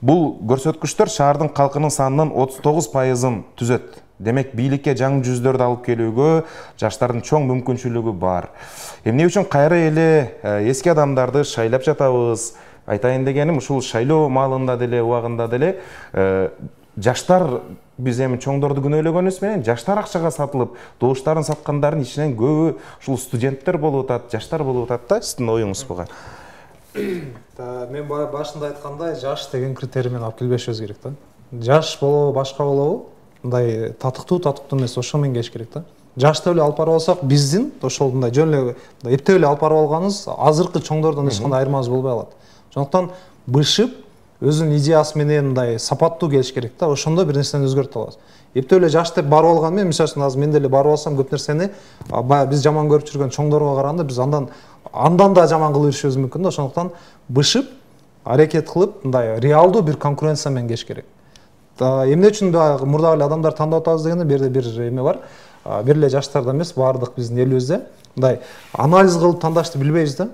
Бул көрсөткүчтөр шаардын калкынын санынын 39%-ын түзөт. Демек, бийликке жаңы жүздөрдү алып келүүгө жаштардын чоң мүмкүнчүлүгү бар. Эмне үчүн кайра эле эски адамдарды шайлап жатабыз? Айтайын дегеним, ушул шайлоо маалында деле, убагында деле жаштар, биз эми чоңдорду күнөөлөгөнүбүз менен жаштар акчага сатылып, добуштарын саткандардын ичинен көбү ушул студенттер болуп атат, жаштар болуп атат да. Сиздин оюңуз буга? Мен башында айткандай, жаш деген критерий менен алып келбешибиз керек да. Жаш болобу, башка болобу, мындай татыктуу эмес, ошо менен келиш керек да. Жашты эле алып барып алсак, биздин ошол мындай жөн эле эптеп эле алып барып алганыбыз азыркы чоңдордон эч кандай айырмабыз болбой калат. Ошондуктан бышып, өзүнүн идеясы менен мындай сапаттуу келиш керек да. Ошондо бир нерсени өзгөртө алабыз. Эптеп эле жаш деп барып алган менен, мисалы үчүн азыр мен деле барып алсам, көп нерсени биз жаман көрүп жүргөн чоңдорго караганда биз андан да жаман кылып жүрүшүбүз мүмкүн да. Ошондуктан бышып, аракет кылып, мындай реалдуу бир конкуренция менен келиш керек. Эмне үчүн мурдагы эле адамдар тандап атабыз дегенде, бир эме бар. Бир эле жаштарда эмес, баардык биздин элибизде мындай анализ кылып тандашты билбейбиз да.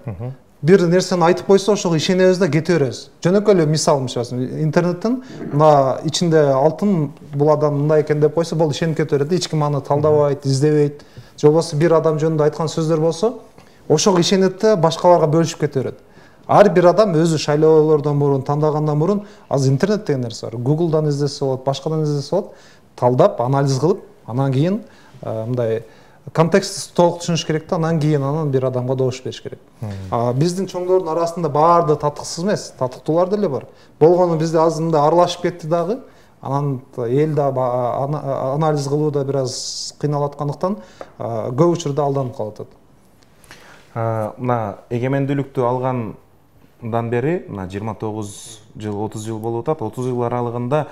бир нерсени айтып койсо ошого ишенебиз да кете беребиз. Жөнөкөй эле мисал интернеттен мына ичинде алтын бул адам мындай экен деп койсо болду, ишенип кете берет. Эч ким аны талдабайт, издебейт. Же болбосо бир адам жөнүндө айткан сөздөр болсо, ошого ишенет да башкаларга бөлүшүп кете берет. Ар бир адам өзү шайлоолордон мурун, тандагандан мурун азыр интернет деген нерсе бар. Google'дан издесе болот, башкадан издесе болот. Талдап, анализ кылып, анан кийин мындай контекстти толук түшүнүш керек да, анан кийин анан бир адамга добуш бериш керек. Биздин чоңдордун арасында баардыгы татыксыз эмес, татыктуулар деле бар. Болгону бизде азыр мындай аралашып кетти дагы. Анан эл да анализ кылууда бир аз кыйналып аткандыктан көп учурда алданып калып атат. Мына эгемендүүлүктү алгандан бери мына 29 жыл, 30 жыл болуп атат. 30 жыл аралыгында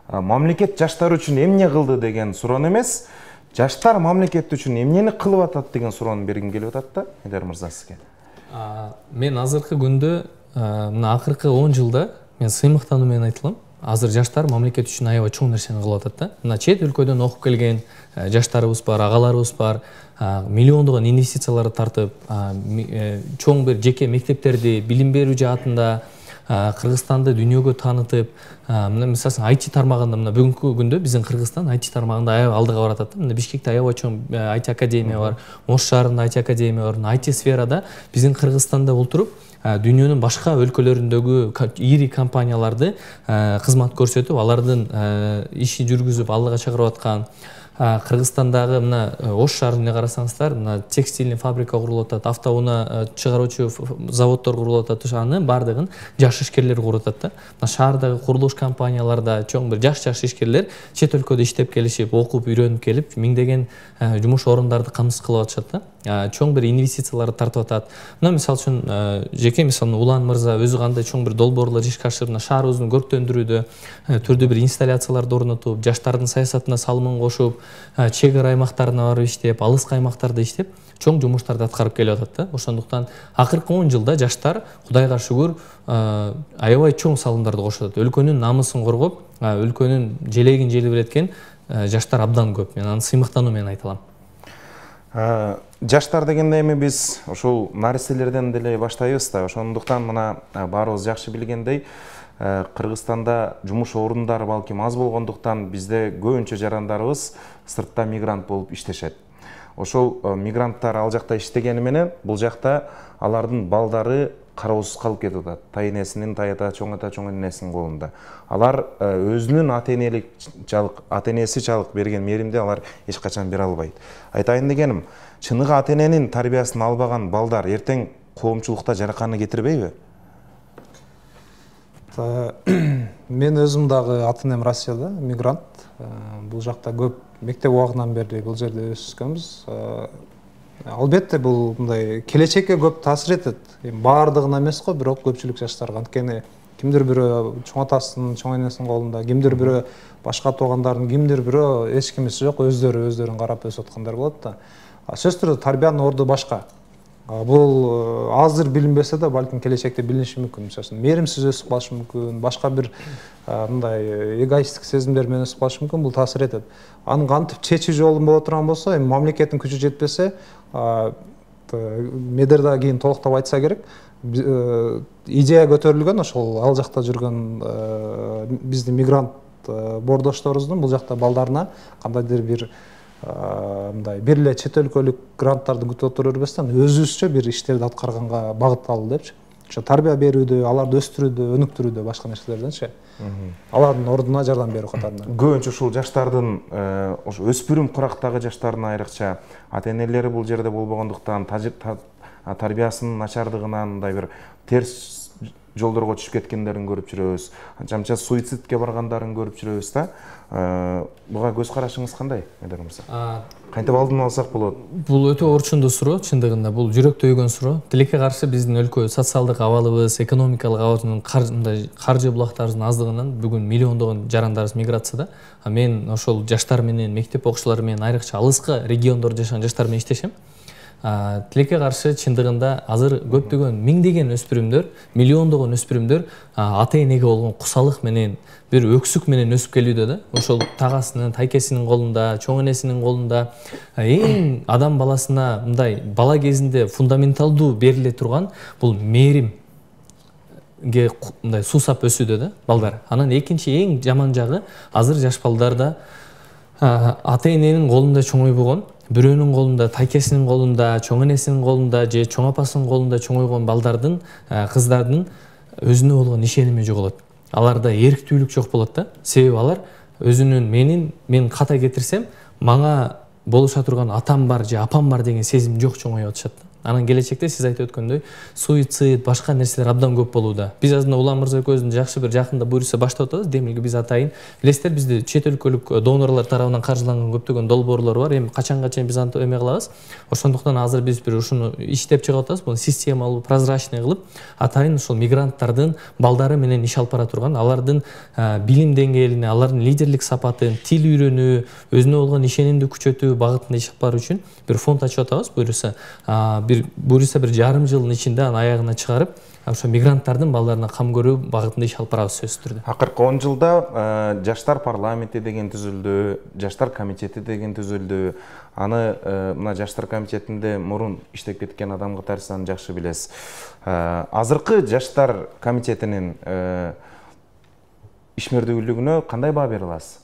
мамлекет жаштар үчүн эмне кылды деген суроону эмес, жаштар мамлекет үчүн эмнени кылып атат деген суроону бергим келип атат да, Айдар мырза сизге. Мен азыркы күндө мына акыркы 10 жылда мен сыймыктануу менен айтылам. Азыр жаштар мамлекет үчүн аябай чоң нерсени кылып атат да. Мына чет өлкөдөн окуп келген жаштарыбыз бар, агаларыбыз бар, миллиондогон инвестицияларды тартып, чоң бир жеке мектептерди билим берүү жаатында Кыргызстанды дүйнөгө таанытып, мына мисалы IT тармагында мына бүгүнкү күндө биздин Кыргызстан IT тармагында аябай алдыга баратат да. Мына Бишкекте аябай чоң IT академия бар, Ош шаарында IT академия бар. IT сферада биздин Кыргызстанда отуруп дүйнөнүн башка өлкөлөрүндөгү ири компанияларды кызмат көрсөтүп, алардын ишин жүргүзүп алдыга чыгарып аткан. Кыргызстандагы мына Ош шаарына карасаңыздар, мына текстильный фабрика курулуп атат, автоунаа чыгаруучу заводдор курулуп атат. Анын бардыгын жаш ишкерлер куруп атат да. Мына шаардагы курулуш компанияларда чоң бир жаш ишкерлер чет өлкөдө иштеп келишип, окуп, үйрөнүп келип, миңдеген жумуш орундарды камсыз кылып атышат да. Чоң бир инвестицияларды тартып атат. Мына мисалы үчүн жеке мисалы Улан мырза өзү кандай чоң бир долбоорлор ишке ашырып, мына шаарыбызды көрктөндүрүүдө түрдүү бир инсталляцияларды орнотуп, жаштардын саясатына салымын кошуп, чек ара аймактарына барып иштеп, алыскы аймактарда иштеп, чоң жумуштарды аткарып келип атат да. Ошондуктан акыркы 10 жылда жаштар Кудайга шүгүр аябай чоң салымдарды кошуп атат. Өлкөнүн намысын коргоп, өлкөнүн желегин желбиреткен жаштар абдан көп. Мен аны сыймыктануу менен айта алам. Жаштар дегенде эми биз ошол нарселерден деле баштайбыз да. Ошондуктан мына баарыбыз жакшы билгендей, Кыргызстанда жумуш орундары балким аз болгондуктан бизде көбүнчө жарандарыбыз сыртта мигрант болуп иштешет. Ошол мигранттар ал жакта иштегени менен бул жакта алардын балдары кароосуз калып кетип атат. Тай энесинин, тай ата, чоң энесинин колунда. Алар өзүнүн ата энеси чалык берген мээримди алар эч качан бере албайт. Айтайын дегеним, чыныгы ата эненин тарбиясын албаган балдар эртең коомчулукта жараканы кетирбейби? Мен өзүм дагы ата энем Россияда, мигрант. Бул жакта көп мектеп убагынан бери бул жерде өскөнбүз. Албетте бул мындай келечекке көп таасир этет. Баардыгына эмес го, бирок көпчүлүк жаштарга. Анткени кимдир бирөө чоң атасынын, чоң энесинин колунда, кимдир бирөө башка туугандардын, кимдир бирөө эч кимиси жок, өздөрүн карап өсүп аткандар болот да. Сөзсүз түрдө тарбиянын орду башка. Бул азыр билинбесе да балким келечекте билиниши мүмкүн. Мисалы, мээримсиз өсүп калышы мүмкүн, башка бир мындай эгоисттик сезимдер менен өсүп калышы мүмкүн, бул таасир этет. Аны кантип чечүү жолу боло турган болсо, эми мамлекеттин күчү жетпесе, медерда кийин толуктап айтса керек, идея көтөрүлгөн ошол ал жакта жүргөн биздин мигрант бордошторубуздун бул жакта балдарына кандайдыр бир мындай бир эле чет өлкөлүк гранттарды күтүп отура бербестен өзүбүзчө бир иштерди аткарганга багытталалы депчи. Ошо тарбия берүүдө, аларды өстүрүүдө, өнүктүрүүдө, башка нерселерденчи алардын ордуна жардам берүү катарында. Көбүнчө ушул жаштардын, ошо өспүрүм курактагы жаштардын айрыкча ата энелери бул жерде болбогондуктан тарбиясынын начардыгынан мындай бир терс жолдорго түшүп кеткендерин көрүп жүрөбүз. Анча суицидке баргандарын көрүп жүрөбүз да. Буга көз карашыңыз кандай, Айдар мырза? Кантип алдын алсак болот? Бул өтө орчундуу суроо, чындыгында бул жүрөктө өйгөн суроо. Тилекке каршы биздин өлкө социалдык абалыбыз, экономикалык абалыбыздын каржы булактарыбыздын аздыгынан бүгүн миллиондогон жарандарыбыз миграцияда. Мен ошол жаштар менен, мектеп окуучулары менен, айрыкча алыскы региондордо жашаган жаштар менен иштешем. тилекке каршы чындыгында азыр көптөгөн миңдеген өспүрүмдөр, миллиондогон өспүрүмдөр ата энеге болгон кусалык менен бир өксүк менен өсүп келүүдө да. Ошол тагасынын, тайкесинин колунда, чоң энесинин колунда эң адам баласына мындай бала кезинде фундаменталдуу бериле турган бул мээрим мындай суусап өсүүдө да балдар. Анан экинчи эң жаман жагы азыр жаш балдарда ата эненин колунда чоңойбогон, бирөөнүн колунда, тайкесинин колунда, чоң энесинин колунда же чоң апасынын колунда чоңойгон балдардын, кыздардын өзүнө болгон ишеними жоголот. Аларда эрктүүлүк жок болот да. Себеби алар өзүнүн мен ката кетирсем, мага болуша турган атам бар же апам бар деген сезим жок чоңоюп атышат. Анан келечекте сиз айтып өткөндөй суицид, башка нерселер абдан көп болууда. Биз азында Улам мырза экөөбүздүн жакшы бир жакында буюрса баштап атабыз. Демилги биз атайын. Билесиздер, бизде чет өлкөлүк донорлор тарабынан каржыланган көптөгөн долбоорлор бар. Эми качанга чейин биз антип эме кылабыз. Ошондуктан азыр биз бир ушуну иштеп чыгып атабыз. Буну системалуу, прозрачный кылып, атайын ушул мигранттардын балдары менен иш алып бара турган, алардын билим деңгээлине, алардын лидерлик сапатын, тил үйрөнүү, өзүнө болгон ишенимди күчөтүү багытында иш алып баруу үчүн бир фонд ачып атабыз. Буюрса бир жарым жылдын ичинде аны аягына чыгарып, ошо мигранттардын балдарына кам көрүү багытында иш алып барабыз сөзсүз түрдө. Акыркы 10 жылда жаштар парламенти деген түзүлдү, жаштар комитети деген түзүлдү. Аны мына жаштар комитетинде мурун иштеп кеткен адам катары аны жакшы билесиз. Азыркы жаштар комитетинин ишмердүүлүгүнө кандай баа бере аласыз?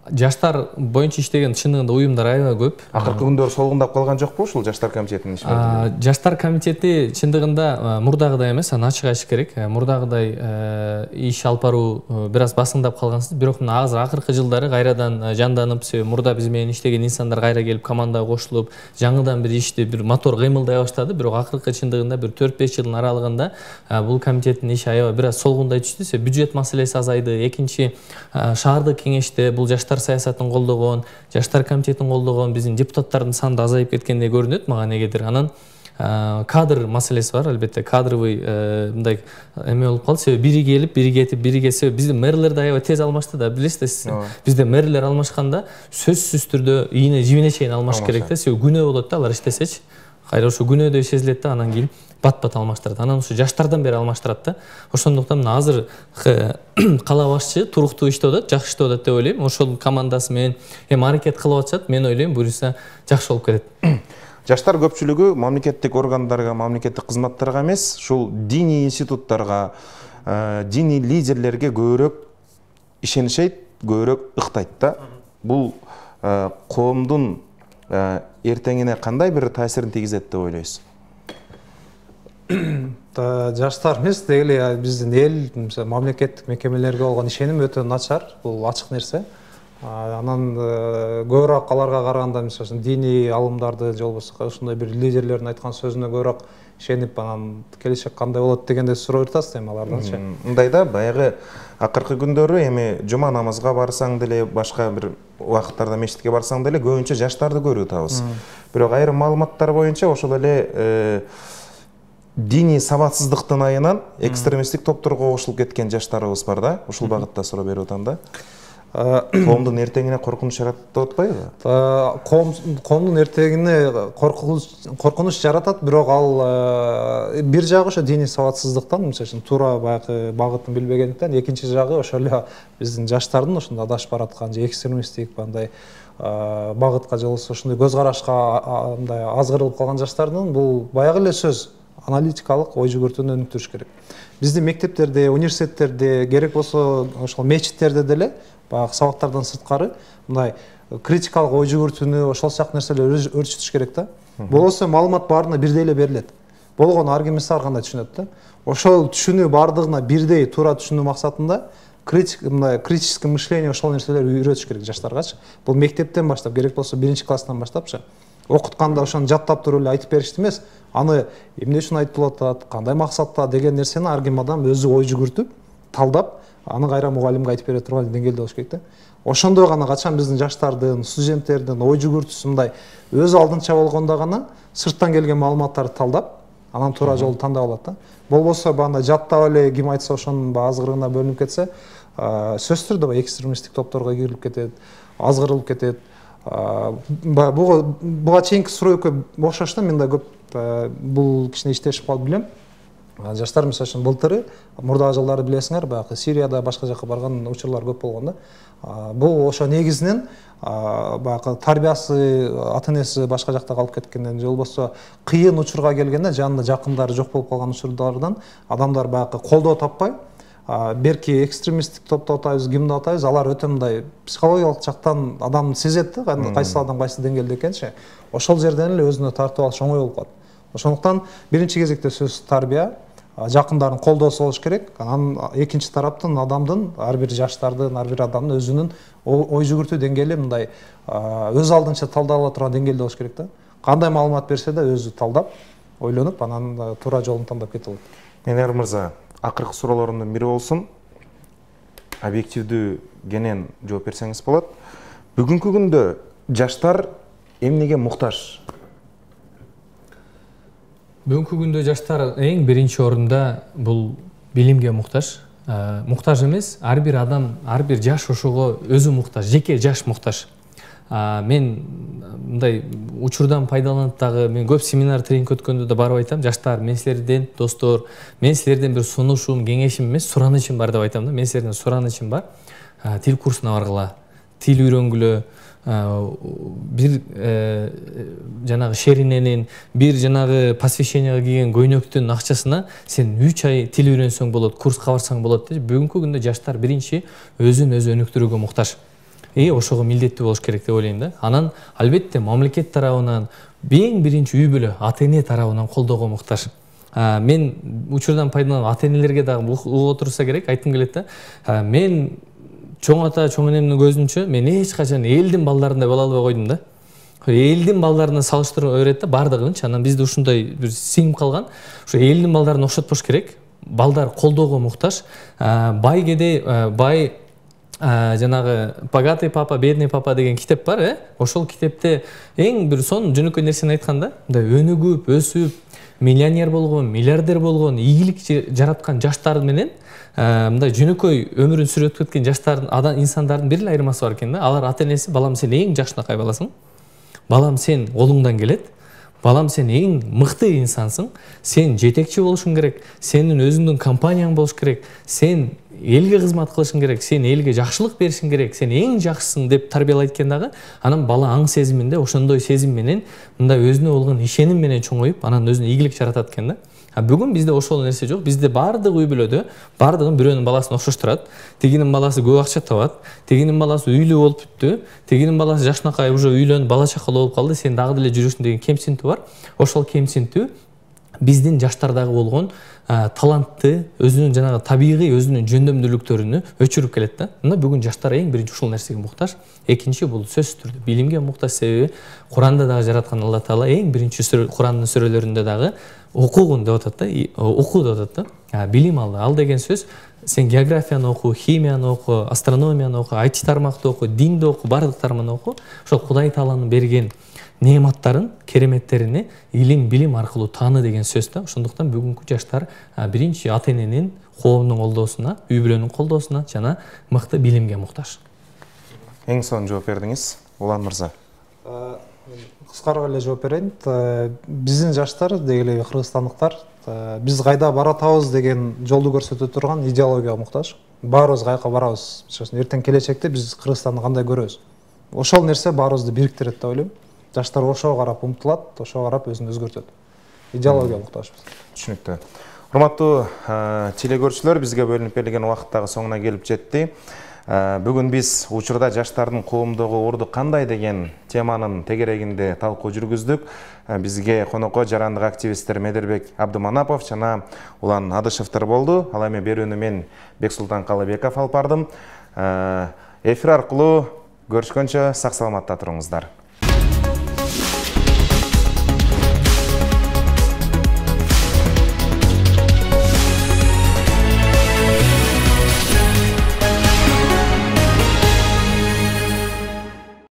Жаштар боюнча иштеген чындыгында уюмдар аябай көп. Акыркы күндөр солгундап калган жокпу ушул жаштар комитетинин ишмердүүлүгү? Жаштар комитети чындыгында мурдагыдай эмес, аны ачык айтыш керек. Мурдагыдай иш алып баруу бир аз басыңдап калгансыз. Бирок мына азыр акыркы жылдары кайрадан жанданып, себеби мурда биз менен иштеген инсандар кайра келип командага кошулуп, жаңыдан бир ишти бир мотор кыймылдай баштады. Бирок акыркы чындыгында бир 4-5 жылдын аралыгында бул комитеттин иши аябай бир аз солгундай түштү. Себеби бюджет маселеси азайды. Экинчи, шаардык кеңеште бул жаштар саясатын колдогон, жаштар комитетин колдогон биздин депутаттардын саны азайып кеткендей көрүнөт мага негедир. Анан кадр маселеси бар, албетте кадровый мындай эме болуп калды. Себеби бири келип, бири кетип, бири кетсе, биздин мэрлер да аябай тез алмашты да, билесиз. Бизде мэрлер алмашканда сөзсүз түрдө ийне жибине чейин алмаш керек да. Себеби күнөө болот да, алар иштесечи. Кайра ошо күнөөдөй сезилет да, анан кийин бат-бат алмаштырат. Анан ошо жаштардан бери алмаштырат да. Ошондуктан мына азыр кала башчы туруктуу иштеп атат, жакшы иштеп атат деп ойлойм. Ошол командасы менен эми аракет кылып атышат. Мен ойлойм, буюрса жакшы болуп кетет. Жаштар көпчүлүгү мамлекеттик органдарга, мамлекеттик кызматтарга эмес, ушул диний институттарга, диний лидерлерге көбүрөөк ишенишет, көбүрөөк ыктайт да. Бул коомдун эртеңине кандай бир таасирин тийгизет деп ойлойсуз? Жаштар эмес, деги биздин эл, мамлекеттик мекемелерге болгон ишеним өтө начар, бул ачык нерсе. Анан көбүрөөк аларга караганда, мисалы диний алымдарды же болбосо ушундай бир лидерлердин айткан сөзүнө көбүрөөк ишенип, анан келечек кандай болот дегенде суроо айтасыз эми аларданчы. Мындай да, баягы акыркы күндөрү эми жума намазга барсаң деле, башка бир убакыттарда мечитке барсаң деле көбүнчө жаштарды көрүп атабыз. Бирок айрым маалыматтар боюнча ошол эле диний сабатсыздыктын айынан экстремисттик топторго кошулуп кеткен жаштарыбыз бар да. Ушул багытта суроо берип атам да. Коомдун эртеңине коркунуч жаратат деп атпайбы? Коомдун эртеңине коркунуч жаратат, бирок ал бир жагы ошо диний сабатсыздыктан, мисалы үчүн туура баягы багытын билбегендиктен, экинчи жагы ошо эле биздин жаштардын ошондой адашып бараткан же экстремисттик мындай багытка же болбосо ушундай көз карашка мындай азгырылып калган жаштардын бул баягы эле сөз аналитикалык ой жүгүртүүнү өнүктүрүш керек. Биздин мектептерде, университеттерде, керек болсо ошол мечиттерде деле баягы сабактардан сырткары мындай критикалык ой жүгүртүүнү, ошол сыяктуу нерселерди өрчүтүш керек да. Болбосо маалымат баарына бирдей эле берилет. Болгону ар кимиси ар кандай түшүнөт да. Ошол түшүнүү баардыгына бирдей туура түшүнүү максатында мындай критическое мышление ошол нерселерди үйрөтүш керек жаштаргачы. Бул мектептен баштап, керек болсо 1-класстан баштапчы. Окутканда ошону жаттап туруп эле айтып беришти эмес, аны эмне үчүн айтылып атат, кандай максатта деген нерсени ар ким адам өзү ой жүгүртүп, талдап, аны кайра мугалимге айтып бере турган деңгээлде болуш керек да. Ошондой гана качан биздин жаштардын, студенттердин ой жүгүртүүсү мындай өз алдынча болгондо гана сырттан келген маалыматтарды талдап, анан туура жолду тандап алат да. Болбосо баандай жаттап эле ким айтса ошонун азгырыгына бөлүнүп кетсе, сөзсүз түрдө экстремисттик топторго кирип кетет, азгырылып кетет. буга чейинки суроокко окшош да, мен да көп бул кичине иштешип калып билем. Жаштар мисалы үчүн былтыры мурдагы жылдары билесиңер, баягы Сирияда башка жака барган учурлар көп болгон да. Бул ошо негизинен баягы тарбиясы, ата энеси башка жакта калып кеткенден же болбосо кыйын учурга келгенде жанында жакындары жок болуп калган учурлардан адамдар баягы колдоо таппай, берки экстремисттик топ деп атайбыз, ким деп атайбыз, алар өтө мындай психологиялык жактан адам сезет да, кайсы адам кайсы деңгээлде экенчи. Ошол жерден эле өзүнө тартып алыш оңой болуп калат. Ошондуктан биринчи кезекте сөз тарбия, жакындарын колдоосу болуш керек. Анан экинчи тараптан адамдын, ар бир жаштардын, ар бир адамдын өзүнүн ой жүгүртүү деңгээли мындай өз алдынча талдала турган деңгээлде болуш керек да. Кандай маалымат берсе да өзү талдап, ойлонуп, анан туура жолун тандап кете алат. Менер мырза, акыркы суроолорумдун бири болсун. Объективдүү кенен жооп берсеңиз болот. Бүгүнкү күндө жаштар эмнеге муктаж? Бүгүнкү күндө жаштар эң биринчи орунда бул билимге муктаж. Муктаж эмес, ар бир адам, ар бир жаш ошого өзү муктаж, жеке жаш муктаж. Мен мындай учурдан пайдаланып дагы, мен көп семинар тренинг өткөндө да барып айтам, жаштар, мен силерден достор, мен силерден бир сунушум, кеңешим эмес, суранычым бар деп айтам да. Мен силерден суранычым бар. Тил курсуна баргыла, тил үйрөнгүлө, бир жанагы шериненин, бир жанагы посвященияга кийген көйнөктүн акчасына сен 3 ай тил үйрөнсөң болот, курска барсаң болот деп. Бүгүнкү күндө жаштар биринчи өзүн өзү өнүктүрүүгө муктаж. Ошого милдеттүү болуш керек деп ойлойм да. Анан албетте мамлекет тарабынан, эң биринчи үй бүлө, ата эне тарабынан колдоого муктаж. Мен учурдан пайдаланып ата энелерге дагы угуп отурса керек, айткым келет да. Мен чоң ата, чоң энемдин көзүнчө мен эч качан элдин балдарындай боло албай койдум да. Элдин балдарына салыштырып öğret да бардыгынчы. Анан бизде ушундай бир сиңип калган. Ушу элдин балдарын окшотпош керек. Балдар колдоого муктаж. Бай кеде, бай жанагы богатый папа, бедный папа деген китеп бар, Ошол китепте эң бир сонун жөнөкөй нерсени айтканда, мындай өнүгүп, өсүп, миллионер болгон, миллиардер болгон, ийгилик жараткан жаштар менен мындай жөнөкөй өмүрүн сүрүп кеткен жаштардын, инсандардын бир эле айырмасы бар экен да. Алар ата энеси, балам сен эң жакшынакай баласың. Балам сен колуңдан келет. Балам сен эң мыкты инсансың. Сен жетекчи болушуң керек. Сенин өзүңдүн компанияң болуш керек. Сен элге кызмат кылышың керек. Сен элге жакшылык беришиң керек. Сен эң жакшысың деп тарбиялайт экен дагы. Анан бала аң сезиминде ошондой сезим менен, мындай өзүнө болгон ишеним менен чоңоюп, анан өзүнө ийгилик жаратат экен да. Бүгүн бизде ошол нерсе жок. Бизде бардык үй бүлөдө бардыгын бирөөнүн баласын окшоштурат. Тегинин баласы көп акча табат. Тегинин баласы үйлүү болуп бүттү. Тегинин баласы жашынакай уже үйлөнүп бала чакалуу болуп калды. Сен дагы деле жүрүшүң деген кемсинтүү бар. Ошол кемсинтүү биздин жаштардагы болгон талантты, өзүнүн жанагы табигый өзүнүн жөндөмдүүлүктөрүнү өчүрүп келет да. Мына бүгүн жаштар эң биринчи ушул нерсеге муктаж. Экинчи бул сөзсүз түрдө билимге муктаж, себеби Куранда дагы жараткан Алла Таала эң биринчи Курандын сүрөлөрүндө дагы окугун деп атат да, окуу деп атат да. Билим ал деген сөз сен географияны оку, химияны оку, астрономияны оку, IT тармакты оку, динди оку, бардыктарын оку. Ошол Кудай Тааланын берген неаматтарын, кереметтерини билим аркылуу тааны деген сөз да. Ошондуктан бүгүнкү жаштар биринчи ата эненин, коомдун колдоосуна, үй бүлөнүн колдоосуна жана мыкты билимге муктаж. Эң сонун жооп бердиңиз, Улан мырза. Кыскараак эле жооп берейин. Биздин жаштар, деги кыргызстандыктар, биз кайда баратабыз деген жолду көрсөтө турган идеологияга муктаж. Баарыбыз каяка барабыз. Эртең келечекте биз Кыргызстанды кандай көрөбүз? Ошол нерсе баарыбызды бириктирет деп ойлойм. Жаштар ошого карап умтулат, ошого карап өзүн өзгөртөт. Идеологияга муктажбыз. Түшүнүктүү. Урматтуу телекөрүүчүлөр, бизге бөлүнүп берилген убакыт дагы соңуна келип жетти. Бүгүн биз учурда жаштардын коомдогу орду кандай деген теманын тегерегинде талкуу жүргүздүк. Бизге конокко жарандык активисттер Медербек Абдыманапов жана Улан Адышевтер болду. Ал эми берүүнү мен Бексултан Калыбеков алып бардым. Эфир аркылуу көрүшкөнчө сак саламатта туруңуздар.